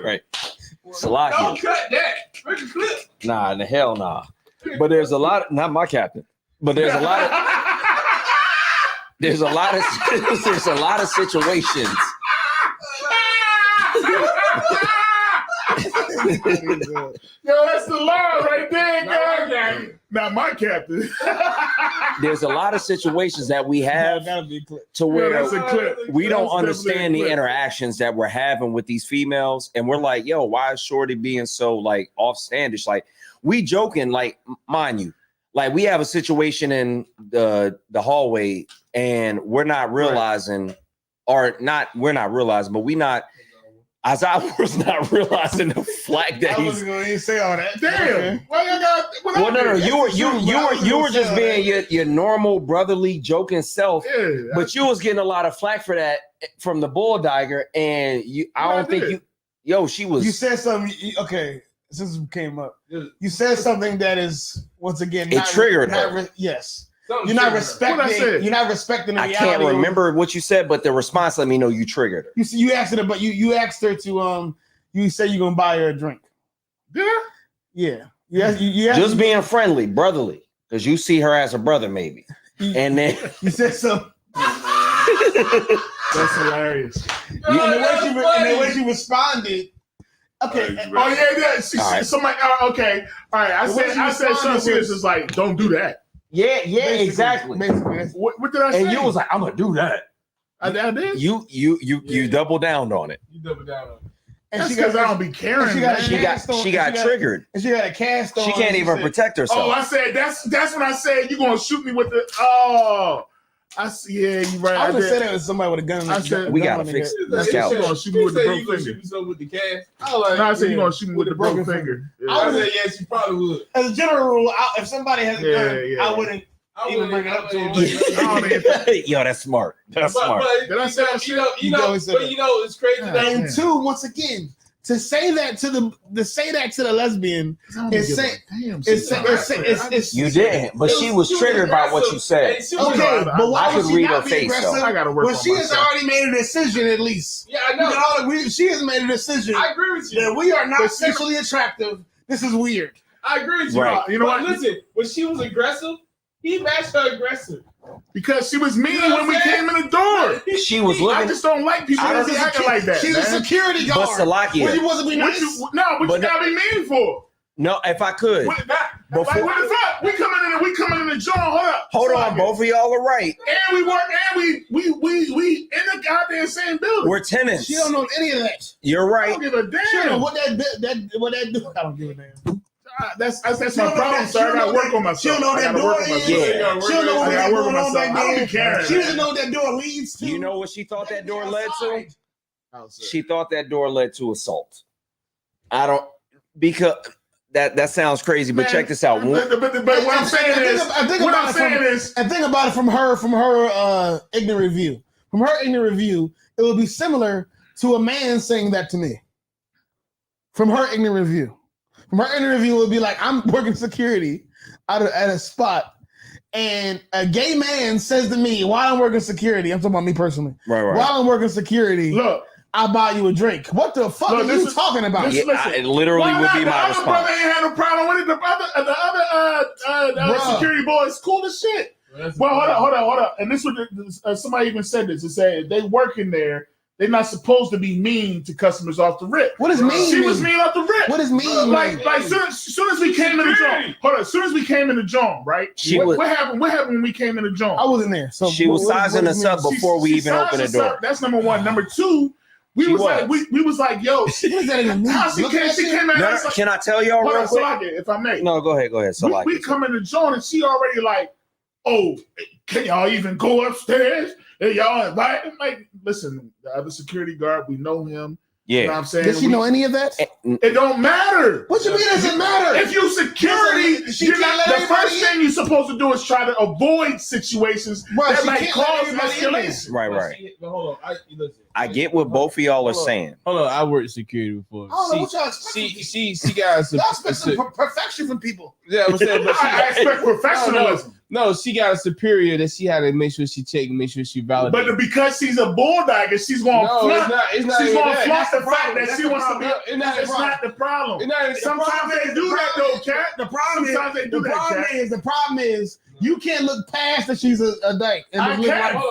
right. Slovakia. cut that. Bring the clip. Nah, in the hell nah. But there's a lot. Not my captain. But there's a lot of. There's a lot of situations. Yo, that's the line right there, guys. Not my captain. There's a lot of situations that we have Gotta be clear. to Yo, where that's a clip. we don't That's understand definitely the a clip. interactions that we're having with these females, and we're like, yo, why is Shorty being so like offstandish? Like, we joking, like, mind you, like, we have a situation in the hallway, and we're not realizing, but as I was not realizing the flag that I he's. wasn't gonna even say all that. Damn. Okay. Why you got? What Well, no, happened? you were just being your normal brotherly joking self. Yeah. But you was getting a lot of flack for that from the bull dagger, and I What don't I think did? you. Yo, she was. You said something. Okay, since it came up, you said something that is once again. It triggered her. Yes, Something you're not triggered her. What I respecting. said? You're not respecting the I reality. can't of- remember what you said, but the response let me know you triggered her. You see, you asked her, but you asked her to You said you're gonna buy her a drink. Did I? Yeah. You Just being friendly, brotherly, because you see her as a brother, maybe. And then You said something. That's hilarious. And the way she responded. Okay. Oh yeah. All right. Somebody. Okay. All right. I said something serious. It's like, don't do that. Yeah, Basically. What did I say? And you was like, I'm gonna do that. I did. You double down on it. You double down on it. And That's she got, because I don't be caring. she got- man. She got triggered. and she got a cast on. She can't and even said, protect Oh, herself. I said that's when I said you gonna shoot me with the. Oh, I see. Yeah, you right. I would have did. said that with somebody with a gun. I said, We gun gotta on fix their head. this That's couch. you gonna shoot me with the You broke gonna finger. shoot me so with the cast? I was like, No, I said you yeah, gonna shoot me with the broken finger. I I would've- said, yes, you probably would. As a general rule, if somebody has a gun, Yeah. I wouldn't even bring it up to him. I don't even- Yo, that's smart. That's smart. Did I say that you know, You know, said that. it's crazy. Yeah. That And two, once again, to say that to the lesbian, it's say- it's You didn't, but she was triggered by what you said. okay. But why I could would she read not her be face, though. aggressive I gotta work when on she has myself. already made a decision? At least Yeah, I we can know. all agree she has made a decision I agree with that you. we are not But see- sexually attractive. This is weird. I agree with you. Right. You know But what? listen, when she was aggressive, he matched her aggressive. Because she was mean You know when we what I'm came in the door. She was I looking. just don't like people I that don't be acting like that. She's a man. security But guard. Salakia. Well, you wasn't be What nice. you But gotta be mean for? No, if I could. What, Before- like, what the fuck? We coming in the joint. Hold on, both of y'all are right. And we work, and we in the goddamn same building. We're tenants. She don't know any of that. You're I right. don't give a She don't know damn. what that do. I don't give a damn. That's She my don't know problem, that- sir. she I don't gotta know work that- on myself. she don't know I that gotta door work on is. myself. Yeah. She don't know I what gotta that work on going on myself. back I don't there. be caring. She doesn't know what that door leads to. You know what she thought that door led to? Outside. She thought that door led to assault. I don't, because that sounds crazy, but Man, check this out. But what I'm saying is, I think about it from her ignorant view. From her ignorant view, it would be similar to a man saying that to me. From her ignorant view. From her ignorant view, it would be like, I'm working security at a spot, and a gay man says to me, while I'm working security, I'm talking about me personally, Right. while I'm working security, look, I'll buy you a drink. What the fuck Look, are you this is- talking about? this- Yeah, it literally why would not? be The my other response. brother ain't had no problem with it. The other Bruh. security boy is cool as shit. Well, hold on. And this was somebody even said this. It said they work in there. They're not supposed to be mean to customers off the rip. What does mean? She was mean off the rip. What does mean? Like soon as we came in the joint. Hold on. Soon as we came in the joint, right? She what, was- what happened? What happened when we came in the joint? I wasn't there. So She was sizing us up before we even opened the door. That's number one. Number two, we She was was. like, we was like, yo, What does that even mean? how she Look came? at She that came at No, us like, can I tell y'all hold real on, quick? Salakia, if I may. No, go ahead. So we come in the joint and she already like, oh, can y'all even go upstairs? And y'all invite him? Like, listen, the other security guard, we know him. You know what Yeah. I'm saying? Did she know any of that? It don't matter. What you mean? Does it matter? If you security, She you're can't not, let the everybody first thing you're supposed to do is try to avoid situations Bro, that she might can't let cause everybody in there. escalation. Right. But hold on. Listen. I get what both of y'all are Hold on. saying. Hold on. I worked security before. I don't know what y'all expect. She got Y'all expect some perfection from people. yeah, I'm saying, but I expect professionalism. no, she got a superior that she had to make sure she checked, make sure she validated. But because she's a bulldogger, she's going to no, flaunt. it's not She's even going to that. flaunt the the fact problem. that That's she the wants to be. problem. It's not It's the not the problem. It's not even- Sometimes they do that though, Cat. The problem Sometimes they do the that, problem Cat. is the problem is you can't look past that she's a dyke. And I just look can't. like,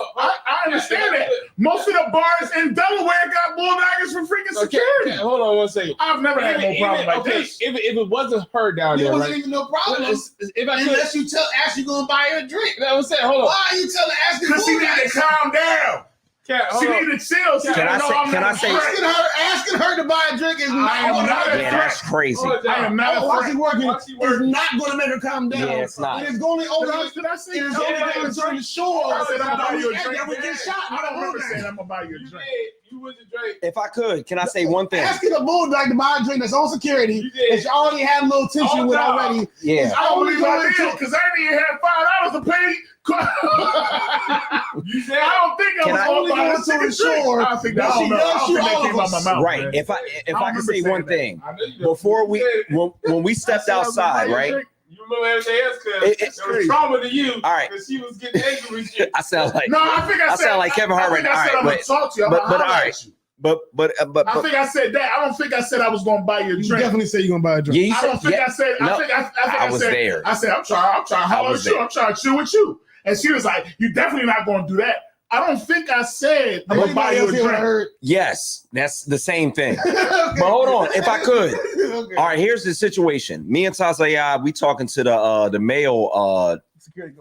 I understand that. Most of the bars in Delaware got bulldoggers for freaking security. Okay, hold on one second. I've never had no problem like okay, this. if it wasn't her down there there, wasn't right? even no problem. If I could, Unless you ask you gonna buy her a drink. I was saying, hold on. Why are you asking Because she who needed to calm down. Cat, She hold on. needed to chill. She Can I didn't know say- I'm can not I say- afraid. asking her to buy a drink is I not am gonna not make a Yeah, her that's crazy. Hold on, I am not while afraid. she's working While she is working. not gonna make her calm down. Yeah, it's not. It is only over. Did I say It is I'm only gonna buy you a going to the drink? shore. I said I'm gonna buy you a That drink. we get shot. I don't remember saying that. I'm gonna buy you a You drink. did. You was a Drake. If I could, can I say one thing? Asking a bulldog to buy a drink that's on security You did. that you already had a little tension Oh, with no. already. Yeah. I don't believe I Only did because I didn't even have $5 to pay. You said I don't think I Can was I- going to buy Only this going to nigga the drink. shore. I don't think But that. I she don't know. does I don't shoot think that all came of out my us. mouth. Right. man. If I don't could say remember one saying thing, I know you before we when we I stepped said I was gonna buy outside, you a right? drink. You remember everything else It's because it was crazy. trauma to you. All right. Because she was getting angry with you. I sound like No, I think I I said. sound like Kevin Hart I think right I now. said All I'm right, gonna talk to you. I'm but- gonna but holler all at right. you. but I think I said that. I don't think I said I was going to buy you a You drink. definitely say you're gonna buy a drink. yeah, you I don't said, think yeah, I said. No, I think I was said, there. I said I'm trying to holler was at you. there. I'm trying to chill with you. And she was like, "You definitely not going to do that." I don't think I said I'm gonna buy Anybody you a else here drink. heard? Yes, that's the same thing. But hold on, if I could. Okay. All right, here's the situation. Me and Tazaya, we talking to the male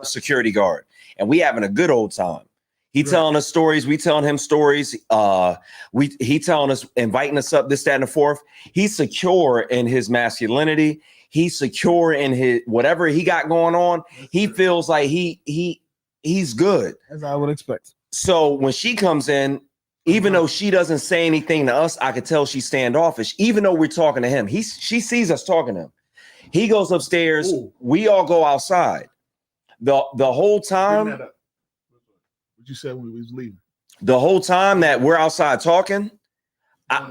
security guard, and we having a good old time. He telling us stories, we telling him stories. He telling us, inviting us up, this, that, and the fourth. He's secure in his masculinity. He's secure in his whatever he got going on. He feels like he's good. As I would expect. So when she comes in, even though she doesn't say anything to us, I could tell she's standoffish. Even though we're talking to him, she sees us talking to him. He goes upstairs. Ooh. We all go outside. The whole Bring time. that up. What you said when we was leaving? The whole time that we're outside talking, Yeah.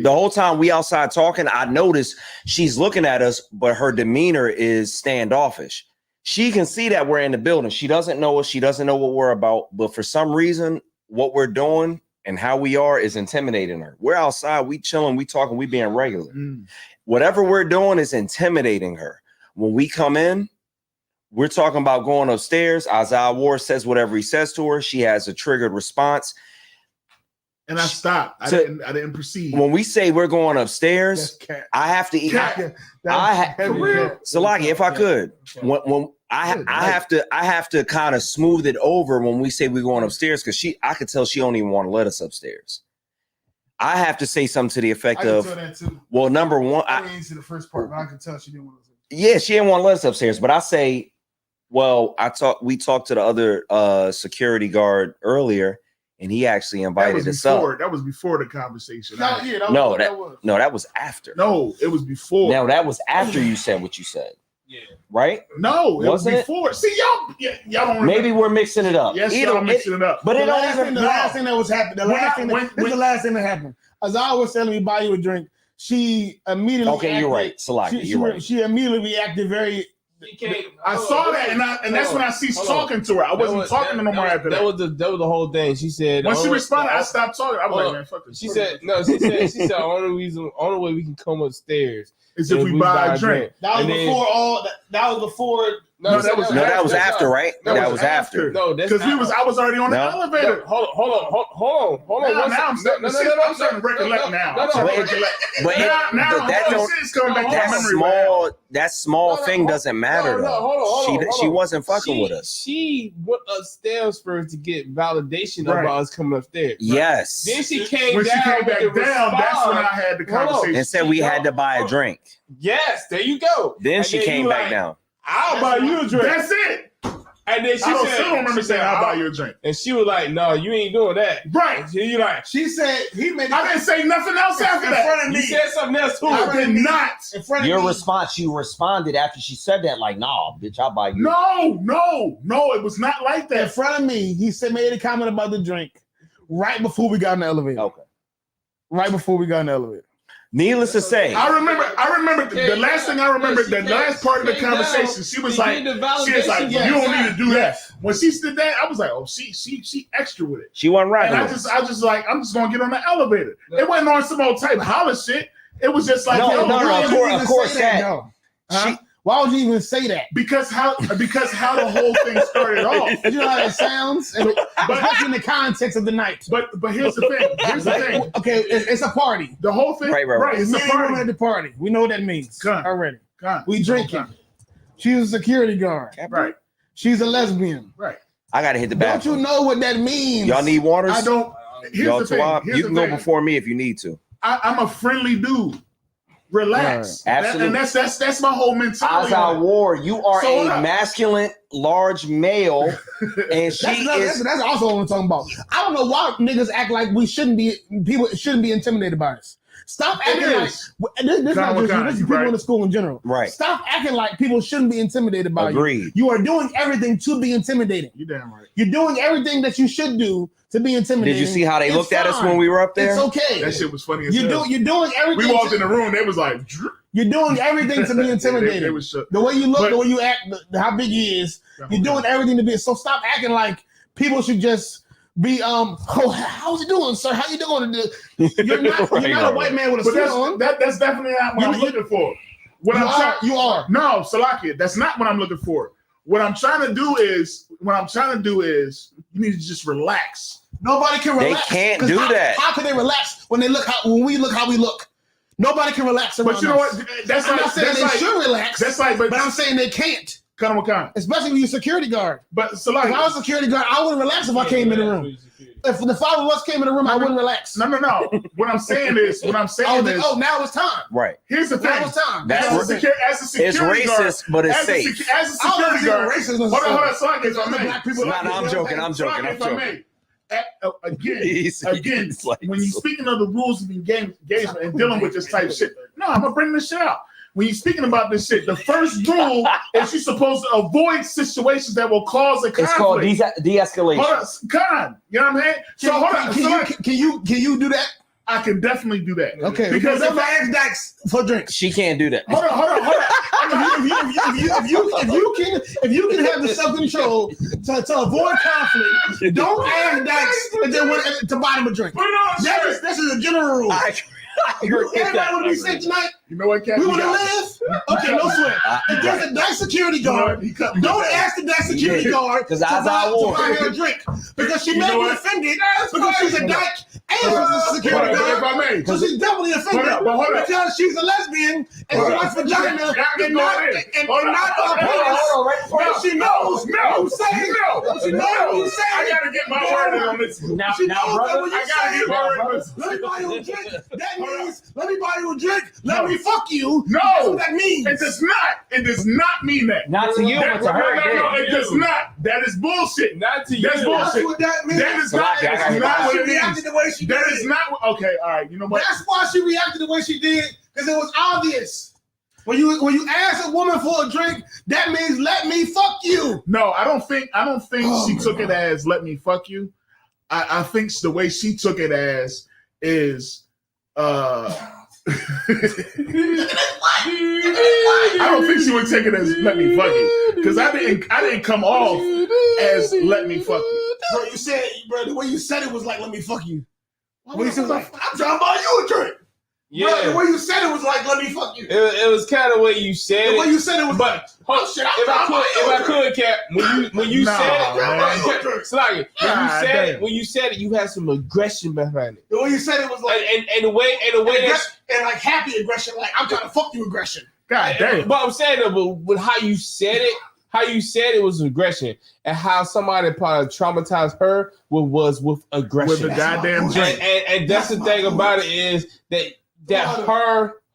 the whole time we outside talking, I notice she's looking at us, but her demeanor is standoffish. She can see that we're in the building. She doesn't know us. She doesn't know what we're about. But for some reason, what we're doing and how we are is intimidating her. We're outside, we chilling, we talking, we being regular. Whatever we're doing is intimidating her. When we come in, we're talking about going upstairs. Isaiah Ward says whatever he says to her. She has a triggered response. And I stopped. I So- didn't proceed. When we say we're going That's upstairs, cat. I have to eat. Cat. That's For real? Salaki, if I could, when I have to kind of smooth it over when we say we're going upstairs, because I could tell she don't even want to let us upstairs. I have to say something to the I effect can of, tell that too. well, number one, I didn't see the first part, but I could tell she didn't want to. yeah, she didn't want to let us upstairs, but I say, well, we talked to the other security guard earlier, and he actually invited us up. That was before the conversation. No, yeah, that No, was, that- was. No, that was after. No, it was before. Now that was after you said what you said. Yeah. Right? No, it Wasn't it? was before. See, y'all don't remember. Maybe we're mixing it up. Yes, Either y'all mixing it up. but The it don't last even. thing, the last thing that was happening. The When last I- thing. when- This is the last thing that happened. As I was telling me, buy you a drink. She immediately. Okay, you're right, Salaki. You're right. She immediately reacted very. I saw that, and that's when I ceased talking to her. I wasn't talking to no more after that. That was the whole thing. She said When she only- responded, I the- stopped talking. I was like, man, fuck this. She said no. She said only way we can come upstairs Is if we buy a drink. That was And then- before all. That was before. No, that was- No, that was after, right? That That was was after. No, that's Because I was already on the No. elevator. Hold on. Now I'm starting to see. I'm starting to recollect now. I'm starting to recollect. But Now that all don't. this is coming back to my That memory. small thing doesn't matter though. Hold on. She wasn't fucking with us. She went upstairs first to get validation Right. about us coming upstairs. Yes. Then she came When she down. came back with the down, that's when I response. had the Hold on. conversation. And said we had to buy a drink. Yes, there you go. Then And she then came you back like, down. I'll buy you a drink. That's it. And then she I said, still don't remember she saying said, I'll buy you a drink. And she was like, "No, you ain't doing that." Right. And you like, She said he made. I didn't say nothing else after in front that. of you me. said something else too. I did not. In front of Your me. response, you responded after she said that, like, nah, bitch, I'll buy you. No. It was not like In that. front of me, he said made a comment about the drink right before we got in the elevator. Okay. Right before we got in the elevator. Needless to say, I remember the last thing I remember, the last part of the conversation, she was like, you don't need to do that. When she did that, I was like, oh, she extra with it. she wasn't And rocking I with us. just like, I'm just gonna get on the elevator. It wasn't on some old type holler shit. It was just like, No, yo, no, Why would of you course- even of course say that. though? Huh? Why would you even say that? because how the whole thing started off. You know how that sounds? And that's in the context of the night. But here's the thing. Here's the thing. Okay, it's a party. The whole thing, Right. It's Me a and women party. at the party. We know what that means Gun. already. God. We drinking. She's a security guard. Right. She's a lesbian. Right. I gotta hit the Don't bathroom. you know what that means? Y'all need waters? I don't. Here's Y'all the thing. twab? Here's You the can go thing. before me if you need to. I'm a friendly dude. Relax. Right. Absolutely. And that's my whole mentality. Azal Ward, you are So a what? masculine, large male, and she That's also what I'm talking about. I don't know why niggas act like people shouldn't be intimidated by us. Stop It acting like is. this not just you, this is people right. in the school in general. Right. Stop acting like people shouldn't be intimidated by you. Agreed. You are doing everything to be intimidating. You damn right. You're doing everything that you should do to be intimidating. Did you see how they It's looked at us fine. when we were up there? It's okay. That shit was funny as hell. You're doing everything. We walked in the room. They was like, "Drrr." You're doing everything to be intimidating. They was shook. The way you look, But- the way you act, how big he is. You're doing everything to be. So stop acting like people should just be. Oh, how's it doing, sir? How you doing? You're not. You're not a white man with a But suit on. that's definitely not what I'm looking for. What You I'm are. trying. You are. No, Salakia, that's not what I'm looking for. What I'm trying to do is you need to just relax. Nobody can They relax. can't 'Cause do that. How can they relax when we look how we look? Nobody can relax around But you know us. what? That's I'm like not saying that's they like should relax. that's like but I'm saying they can't. kind of kind. Especially when you're a security guard. But so like If I was a security guard, I wouldn't relax if I came in the room. If the 5 of us came in the room, I wouldn't relax. no. What I'm saying is Oh, now it's time. Right. here's the thing. Now it's time. That's As a security It's guard, racist, but it's as a safe. as a I don't security think guard. it's racist Hold necessarily. on, Solange, if I may. Black people No, no, I'm joking. I'm joking. Solange, I'm if I joking. may. Again, He's like- when you're speaking of the rules of engagement and dealing with this type of shit, no, I'm gonna bring this shit out. When you're speaking about this shit, the first rule is you're supposed to avoid situations that will cause a conflict. It's called de-escalation. Hold on, Con, you know what I'm saying? Can you do that? I can definitely do that. Okay. Because if if I ask Dax for drinks, She can't do that. hold on. if you can have the self control to avoid conflict, don't ask Dax to buy him a drink. Put it on, shirt. This is a general rule. I agree with Everybody that. want to be sick tonight. You know what, Cat? We want to live. Okay, no sweat. If there's a Dax security guard, don't ask the Dax security guard to 'Cause eyes buy on war. her a drink because she You may know be what? offended because she's a dyke and she's a security If guard. I may. So she's doubly offended Hold up. because she's a lesbian and Hold she up. likes vagina and not Hold on. and Hold on. not Hold on. penis. No, She knows. No. She knows what you say. I gotta get my word in on this. Now, She knows that brother, when you I gotta say, get my word in this. let me buy you a drink, that means, let me buy you a drink, let me fuck you. No. That's what that means. It does not. It does not mean that. not to you, but to her, No, it it does not. That is bullshit. Not to you. That's That's bullshit. what that means. That is not. Salaki, I gotta That's not get what She it reacted means. the way she That did. is not. Okay, all right. You know what? That's why she reacted the way she did, because it was obvious. When you ask a woman for a drink, that means let me fuck you. No, I don't think Oh she my took it God. as "let me fuck you." I think the way she took it as is. I don't think she would take it as "let me fuck you" because I didn't come off as "let me fuck you." Bro, the way you said it was like let me fuck you. When you said like, I'm trying to buy you a drink. Yeah. Bro, the way you said it was like let me fuck you. It was kind of the way you said The way it. you said it was like, Hold, oh shit, I'm if trying to buy you I a drink. could, Cap, when you Nah, said man. it, Sluggy, God damn. when you said it, you had some aggression behind it, The way you said it was like and the way that's. and like happy aggression, like I'm trying to fuck you aggression. God damn. But I'm saying that, but how you said it was aggression, and how somebody probably traumatized her was with aggression. With the goddamn That's drink. and that's the thing about it is that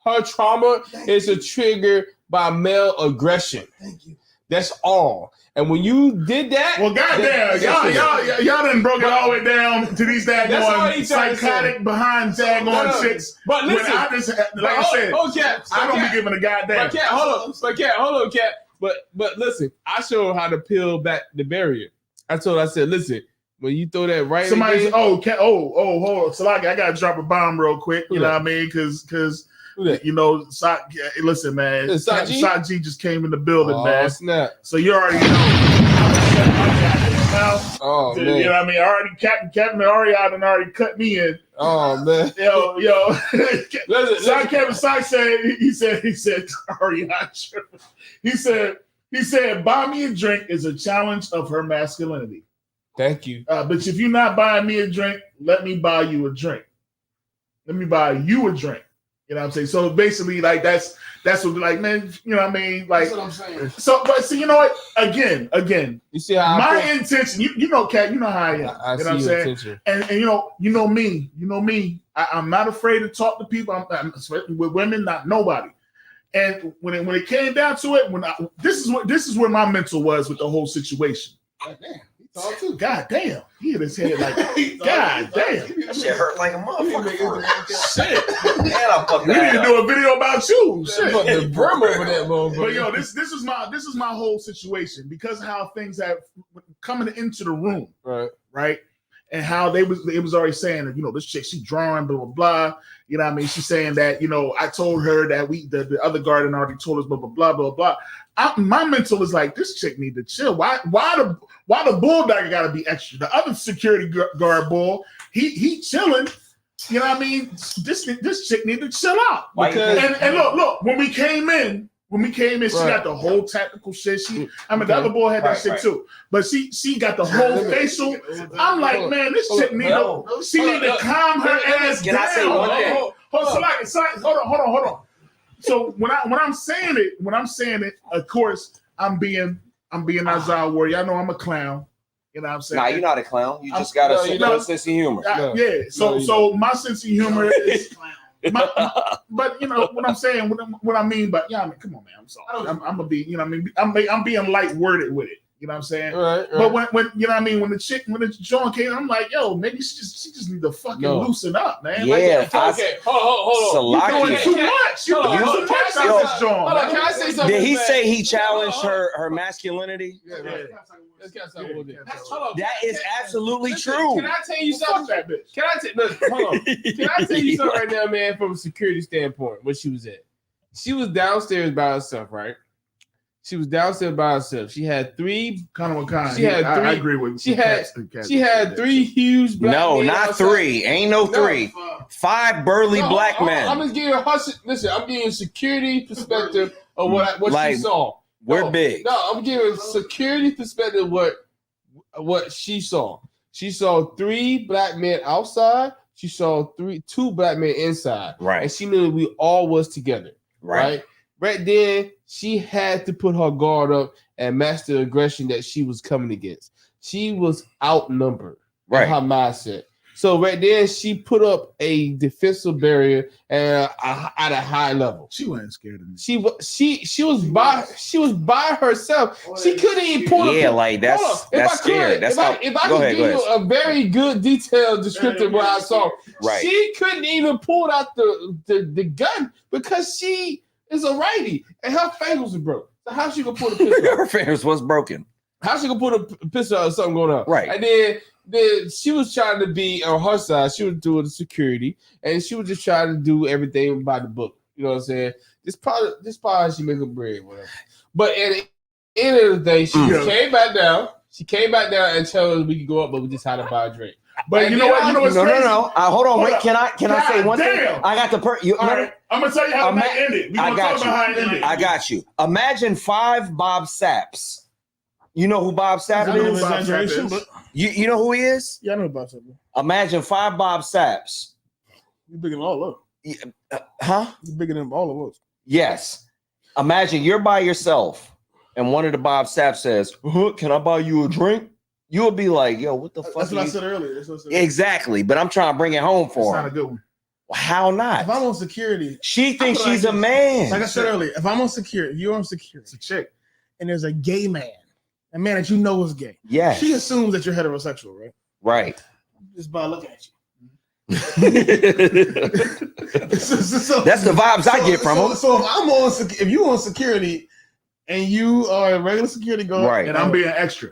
her trauma is a trigger by male aggression. Thank you. That's all. And when you did that, Well, goddamn, y'all done broke it all the way down to these That's all daggone he trying to say. psychotic behind daggone No. chicks. but When listen, I just, like I said, Cap, I don't be giving a goddamn. But Cat, hold on, Cat. But listen, I showed her how to peel back the barrier. I said, listen, when you throw that right, Somebody again, said, hold on, Salaki, I gotta drop a bomb real quick. You know what I mean? Because who that? you know, listen, man, Is Sock G? Sock G just came in the building, Oh man. snap! So you already know. Oh You man! know what I mean? Captain Ariad and already cut me in. Oh man! Yo. Listen. Kevin Sock said he said Ariad. He said buy me a drink is a challenge of her masculinity. Thank you. But if you're not buying me a drink, let me buy you a drink. Let me buy you a drink. You know what I'm saying? So basically, like that's what, like, man, you know what I mean? Like, That's what I'm saying. so, but see, you know what? Again, You see how my I feel? intention, you know, Kat, you know how I am. I you know what see I'm your saying? attention. And you know me. I'm not afraid to talk to people. I'm especially with women, not nobody. And when it came down to it, this is where my mental was with the whole situation. God damn. He talked too. God damn, he hit his head like, God damn, That shit hurt like a motherfucker. shit. And I fucked We need that to up. do a video about you. Shit. Fuck the brim over that motherfucker. But yo, this is my whole situation because of how things have coming into the room, right? And how it was already saying that, you know, this chick, she drawing, blah, blah, blah. You know what I mean? She's saying that, you know, I told her that the other guardian already told us, blah, blah, blah, blah, blah. My mental is like, this chick need to chill. Why the bulldog gotta be extra? The other security guard bull, he chilling. You know what I mean? This chick need to chill out. Why you And look, when we came in, When we came in, she got the whole tactical shit. The other boy had that shit too. But she got the whole facial. I'm like, man, this shit need to calm her ass down. Can I say one thing? Hold on. So when I'm saying it, of course, I'm being Isaiah Warrior. Y'all know I'm a clown. You know what I'm saying? Nah, you're not a clown. You just got a sense of humor. Yeah. So my sense of humor is. But you know what I'm saying, what I mean, but yeah, I mean, come on, man. I'm sorry. I'm gonna be, you know, what I mean, I'm being light worded with it. You know what I'm saying? Right. But when you know what I mean, when the joint came, I'm like, yo, maybe she just need to fucking loosen up, man. Yeah. Okay. Hold on. You're doing too much. You're doing too much on this joint. Hold on. Can I say something? Did he say he challenged her masculinity? Yeah. That is absolutely true. Can I tell you something? Fuck that bitch. Can I tell you something right now, man? From a security standpoint, where she was at, she was downstairs by herself, right? She was downstairs by herself. She had three. Kind of kind. She had three. I agree with. She had three huge. Black No, men not outside. three. Ain't no three. 5 burly black men. I'm just giving her. Listen, I'm giving security perspective of what Like, she saw. We're big. No, I'm giving security perspective what she saw. She saw 3 black men outside. She saw 2 black men inside. Right. And she knew we all was together. Right then, she had to put her guard up and match the aggression that she was coming against. She was outnumbered. Right. In her mindset. So right there, she put up a defensive barrier at a high level. She wasn't scared of me. She was by herself. She couldn't even pull. Like that's scary. That's how. If I could give you a very good detailed description of what I saw, she couldn't even pull out the gun because she is a righty and her fingers are broke. So how she gonna pull the pistol out? Her fingers was broken. How she gonna pull the pistol out if something going on? Right. And then she was trying to be on her side. She was doing the security, and she was just trying to do everything by the book. You know what I'm saying? This part how she make her bread, whatever. But at the end of the day, she came back down. She came back down and told us we could go up, but we just had to buy a drink. But you know what? No. Hold on. Wait. Can I say one thing? I got the All right. I'm gonna tell you how that ended. We gonna talk about how it ended. I got you. Imagine 5 Bob Sapps. You know who Bob Sapp is? You know who he is? Yeah, I know about something. Imagine 5 Bob Sapps. You're bigger than all of them. Huh? You're bigger than all of us. Yes. Imagine you're by yourself and one of the Bob Sapps says, can I buy you a drink? You'll be like, yo, what the fuck? That's what I said earlier. Exactly. But I'm trying to bring it home for That's her. not a good one. How not? If I'm on security, She thinks she's a man. like I said earlier, if I'm on security, you're on security, It's a chick. and there's a gay man, a man that you know is gay. Yes. She assumes that you're heterosexual, right? Right. Just by looking at you. That's the vibes I get from him. So if I'm on, if you on security, and you are a regular security guard, Right. And I'm being extra.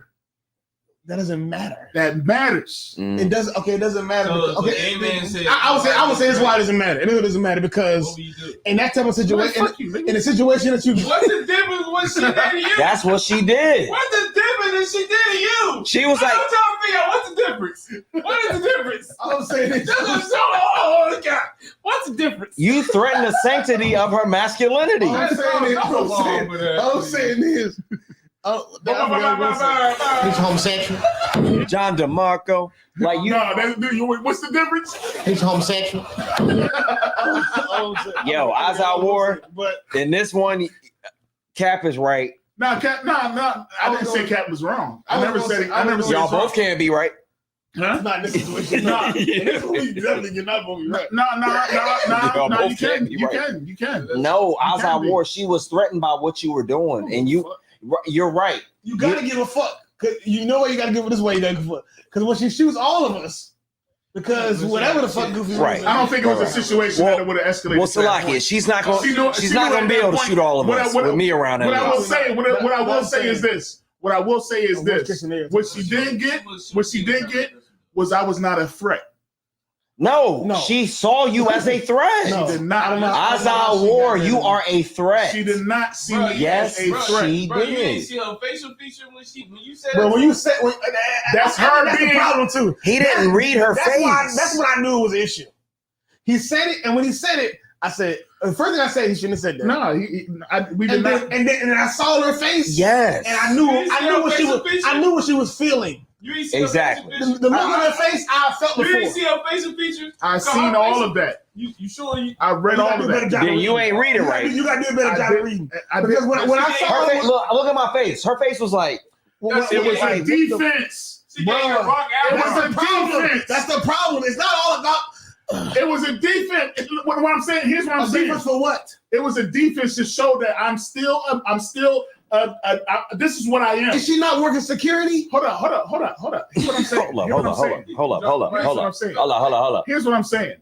that doesn't matter. That matters. It doesn't. Okay, it doesn't matter. So okay, the amen said- I would say that's why it doesn't matter. It doesn't matter because What will you do? in that type of situation, in a situation that you, What's the difference what she did to you? That's what she did. What's the difference that she did to you? She was like, I'm trying to figure out what's the difference. What is the difference? I'm saying this. Oh God. What's the difference? you threaten the sanctity of her masculinity. I'm saying this. He's homosexual. John DeMarco. Like you. What's the difference? He's homosexual. Yo, as I wore, but in this one, Cap is right. No. I didn't say Cap was wrong. I never said. Y'all both can't be right. Huh? not in this situation. No, in this one, you definitely you're not going to be right. No. Y'all You both can. can't be You right. can. You can. No, as I can be. wore, she was threatened by what you were doing, and you're right. You gotta give a fuck. Cause you know what you gotta give it this way. You gotta give a fuck. Because when she shoots all of us, because whatever the fuck Goofy Right. was, I don't think it was a situation that would have escalated. Well, to that Salakia, point. she's not going. She knew She's not going to be at able that to shoot all of point. us What with me around. What I anyway. will say, what I will say is this. What I will say is this. What she didn't get was I was not a threat. No, she saw you as a threat. No. She did not. As I wore, you are a threat. She did not see me Yes, as a threat. she Bro, you didn't did. see her facial feature when you said But when you said That's I her think that's being- the problem too. He didn't read her That's face. why. That's when I knew it was an issue. He said it, and when he said it, I said, The first thing I said, he shouldn't have said that. No, we did not. And then I saw her face. Yes. And I knew what she was feeling. You ain't see Exactly. Her The look on her face, I felt you before. didn't see her facial features. I seen all of that. You sure you? I read all of that. Then you ain't reading right. You gotta do a better job of reading. Because when I saw Her her, face, look at my face. Her face was like, It was a defense. She gave you a wrong It answer. was a defense. that's the problem. It's not all about It was a defense. What I'm saying, here's what I'm saying. defense for what? It was a defense to show that I'm still. This is what I am. Is she not working security? Hold up. Here's what I'm saying. hold up. Here's what I'm saying.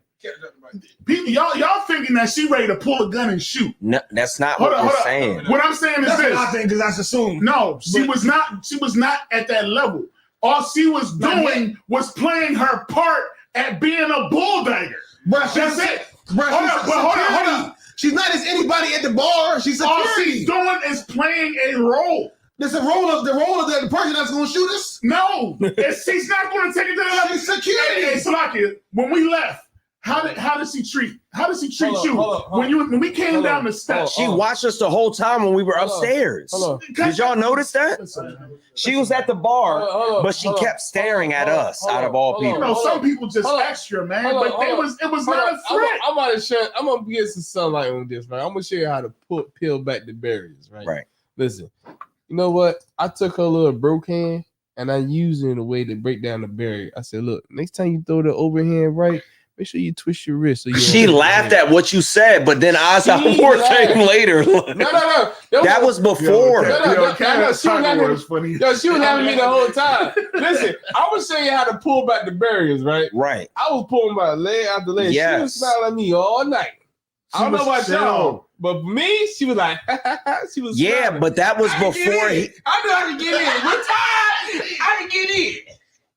People, y'all thinking that she ready to pull a gun and shoot. No, that's not Hold what up, we're hold up. saying. What I'm saying is That's this. what I think because that's assumed. No, she was not. She was not at that level. All she was doing was playing her part at being a bulldagger. Bruh, That's it. Bruh, Hold up. She's not as anybody at the bar. She's All security. she's doing is playing a role. There's a role of the person that's going to shoot us. No, she's not going to take it to the level. She's security. Hey, Salakia, when we left, how does she treat you? When we came down the steps, She watched us the whole time when we were Hold on. upstairs. Hold Did y'all notice that? Listen, She was at the bar, Hold on, but she hold on, kept staring at hold on, us hold out on, of all hold on. people. you know, some people just Hold on. extra, man, Hold on, but hold on. it was not a threat. I'm gonna get some sunlight on this, right? I'm gonna show you how to peel back the barriers, right? Right. Listen, you know what? I took her little broke hand and I used it in a way to break down the barrier. I said, look, next time you throw the overhand right, make sure you twist your wrist. So you She laughed at what you said, but then Azar She War laughed. came later. No. That was before. No, Canada's she was Tiger laughing- War is funny. Yo, she was having me the whole time. Listen, I was showing you how to pull back the barriers, right? Right. I was pulling my leg after leg. She Yes. was smiling at me all night. I don't know about y'all, but for me, she was like, she was. Yeah, smiling. but that was I can get before in. he. I know I can get in. What time? I can get in.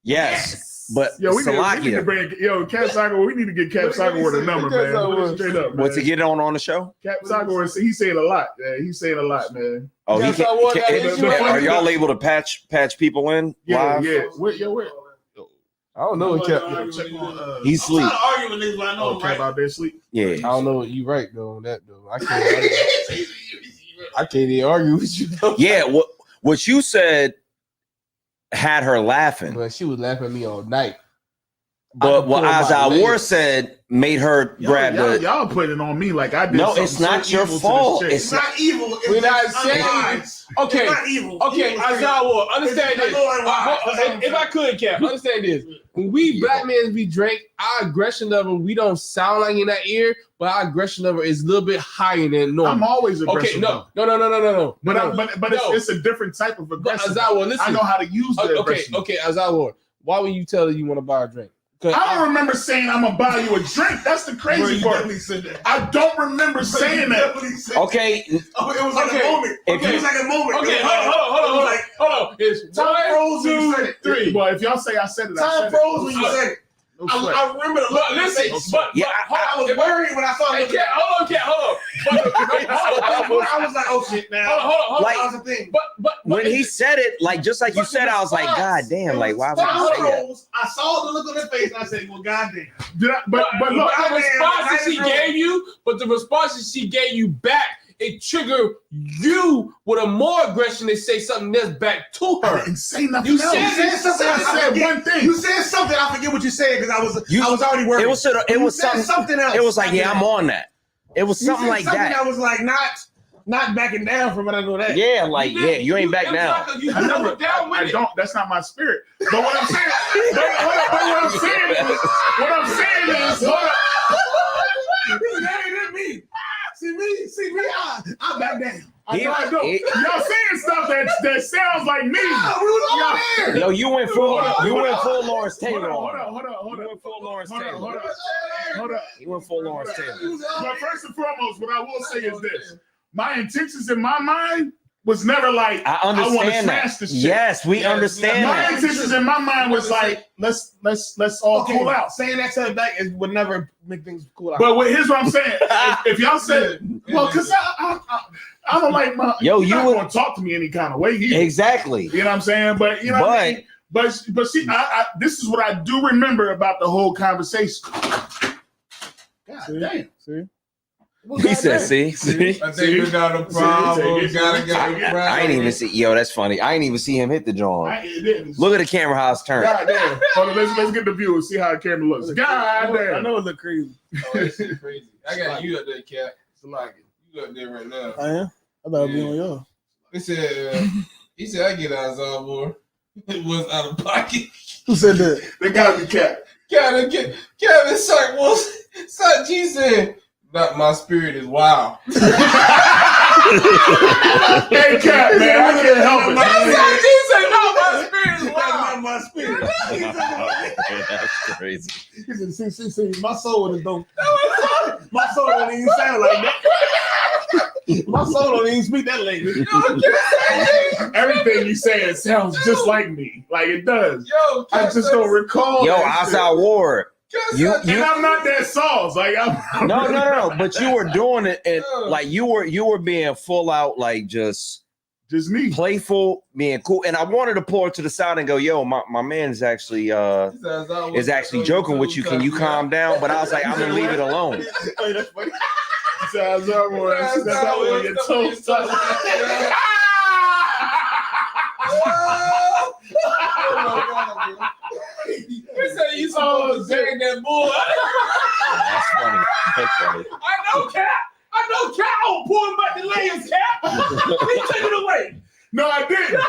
Yes, but Yo, we need to Salakia. bring Cap Sagar. We need to get Cap Sagar the number, man. Straight up, man. What's he get on the show? Cap Sagar, he saying a lot. Man. He's saying a lot, man. Oh, he Yes, I want that can, issue. are y'all able to patch people in live? Yeah. Where? I don't know what kept. He's asleep. arguing with niggas, but I know Oh, Cap out there sleep. Yeah. I don't know. You right though on that though. I can't even argue with you. Though. Yeah. What you said had her laughing, But she was laughing at me all night. but what pull my Azar War leg. said made her grab the. Y'all putting it on me like I did. No, something it's not so your evil to this fault. chick. It's It's not evil. It's We're not just saying- unwise. Okay. It's not evil. Okay, Evil is Azar War, understand It's this. not unwise. If I could, Cap, understand this. When we black men we drink, our aggression level, we don't sound like in that ear, but our aggression level is a little bit higher than normal. I'm always aggressive. Okay, no. But it's a different type of But aggression. Azar War, listen. I know how to use the Okay, aggression. okay, Azar War, why would you tell her you want to buy a drink? 'Cause I don't remember saying I'm gonna buy you a drink. That's the crazy part. I don't remember saying that. Okay. Oh, it was like Okay. a moment. If It was like a moment. Okay, It was like- hold on. It's Time froze when you one, said two, it. three. Well, if y'all say I said it, I Time said froze when you I- said it. it. No sweat. I remember the look. But listen, Yeah, I was worried when I saw Hey, it. Cat, hold on. I was like, oh shit, now. Hold on. Like- That was the thing. But When he said it, like just like you said, I was like, God damn, like why would Time you say that? froze. I saw the look on her face and I said, well, goddamn. But look, the response that she Time froze. gave you, but the response that she gave you back, it triggered you with a more aggression to say something else back to I her. didn't say nothing You else. said something. I said one thing. You said something. I forget what you said because I was already worried. It was You said something. else. It was like, yeah, after I'm that. on that. It was You something said like something that. was like not backing down from it. I know that. Yeah, like yeah, you ain't back now. You I never. doubled down with I it. don't. That's not my spirit. But what I'm saying. What I'm saying is. Hold up. That ain't me. See me. I back down. I know I don't. Y'all saying stuff that sounds like me. We was all there. Yo, you went full Lawrence Taylor. Hold on. on. You went full Lawrence Hold Taylor. on. You went full Lawrence Taylor. But first and foremost, what I will say is this: my intentions in my mind was never like I want to understand smash that. this shit. Yes, we understand My that. intentions in my mind was like let's all cool out. Saying that to the back would never make things cool out. But here's what I'm saying: if y'all said, well, because I don't like my Yo, you're you not would- gonna talk to me any kind of way. Either. Exactly. You know what I'm saying? But you know, what I mean? But see, I this is what I do remember about the whole conversation. God damn. See? He said, see. I think we got a problem. Gotta get a problem. I ain't even see. Yo, that's funny. I ain't even see him hit the joint. Look at the camera how it's turned. God damn. Hold on, let's get the view and see how the camera looks. God I damn. know it look crazy. Oh, this shit crazy. I got you up there, Cap. You up there right now. I am. I thought I'd be on y'all. He said, I get outside more. It was out of pocket. Who said that? They gotta be capped. Kevin Sark G said, not my spirit is wild. Hey, Cap, man, I can't help it. Sark G said, no, my spirit is wild. Not my spirit. That's crazy. He said, see, my soul is don't. My soul don't even sound like that. My soul don't even speak that language. Everything you say sounds just like me. Like it does. Yo, I just don't recall. Yo, that outside shit. Ward. You And I'm not that sauce. Like I'm no. But you were doing it, and like you were being full out, like just me. playful, being cool. And I wanted to pull it to the side and go, yo, my man is actually joking with you. Can you calm down? But I was like, I'm gonna leave it alone. That's funny. Sounds like that's how your toes touch. He said you supposed to say that bull. That's funny. That's funny. I know, Cap. I'll pull him back the layers, Cap. He took it away. No, I didn't.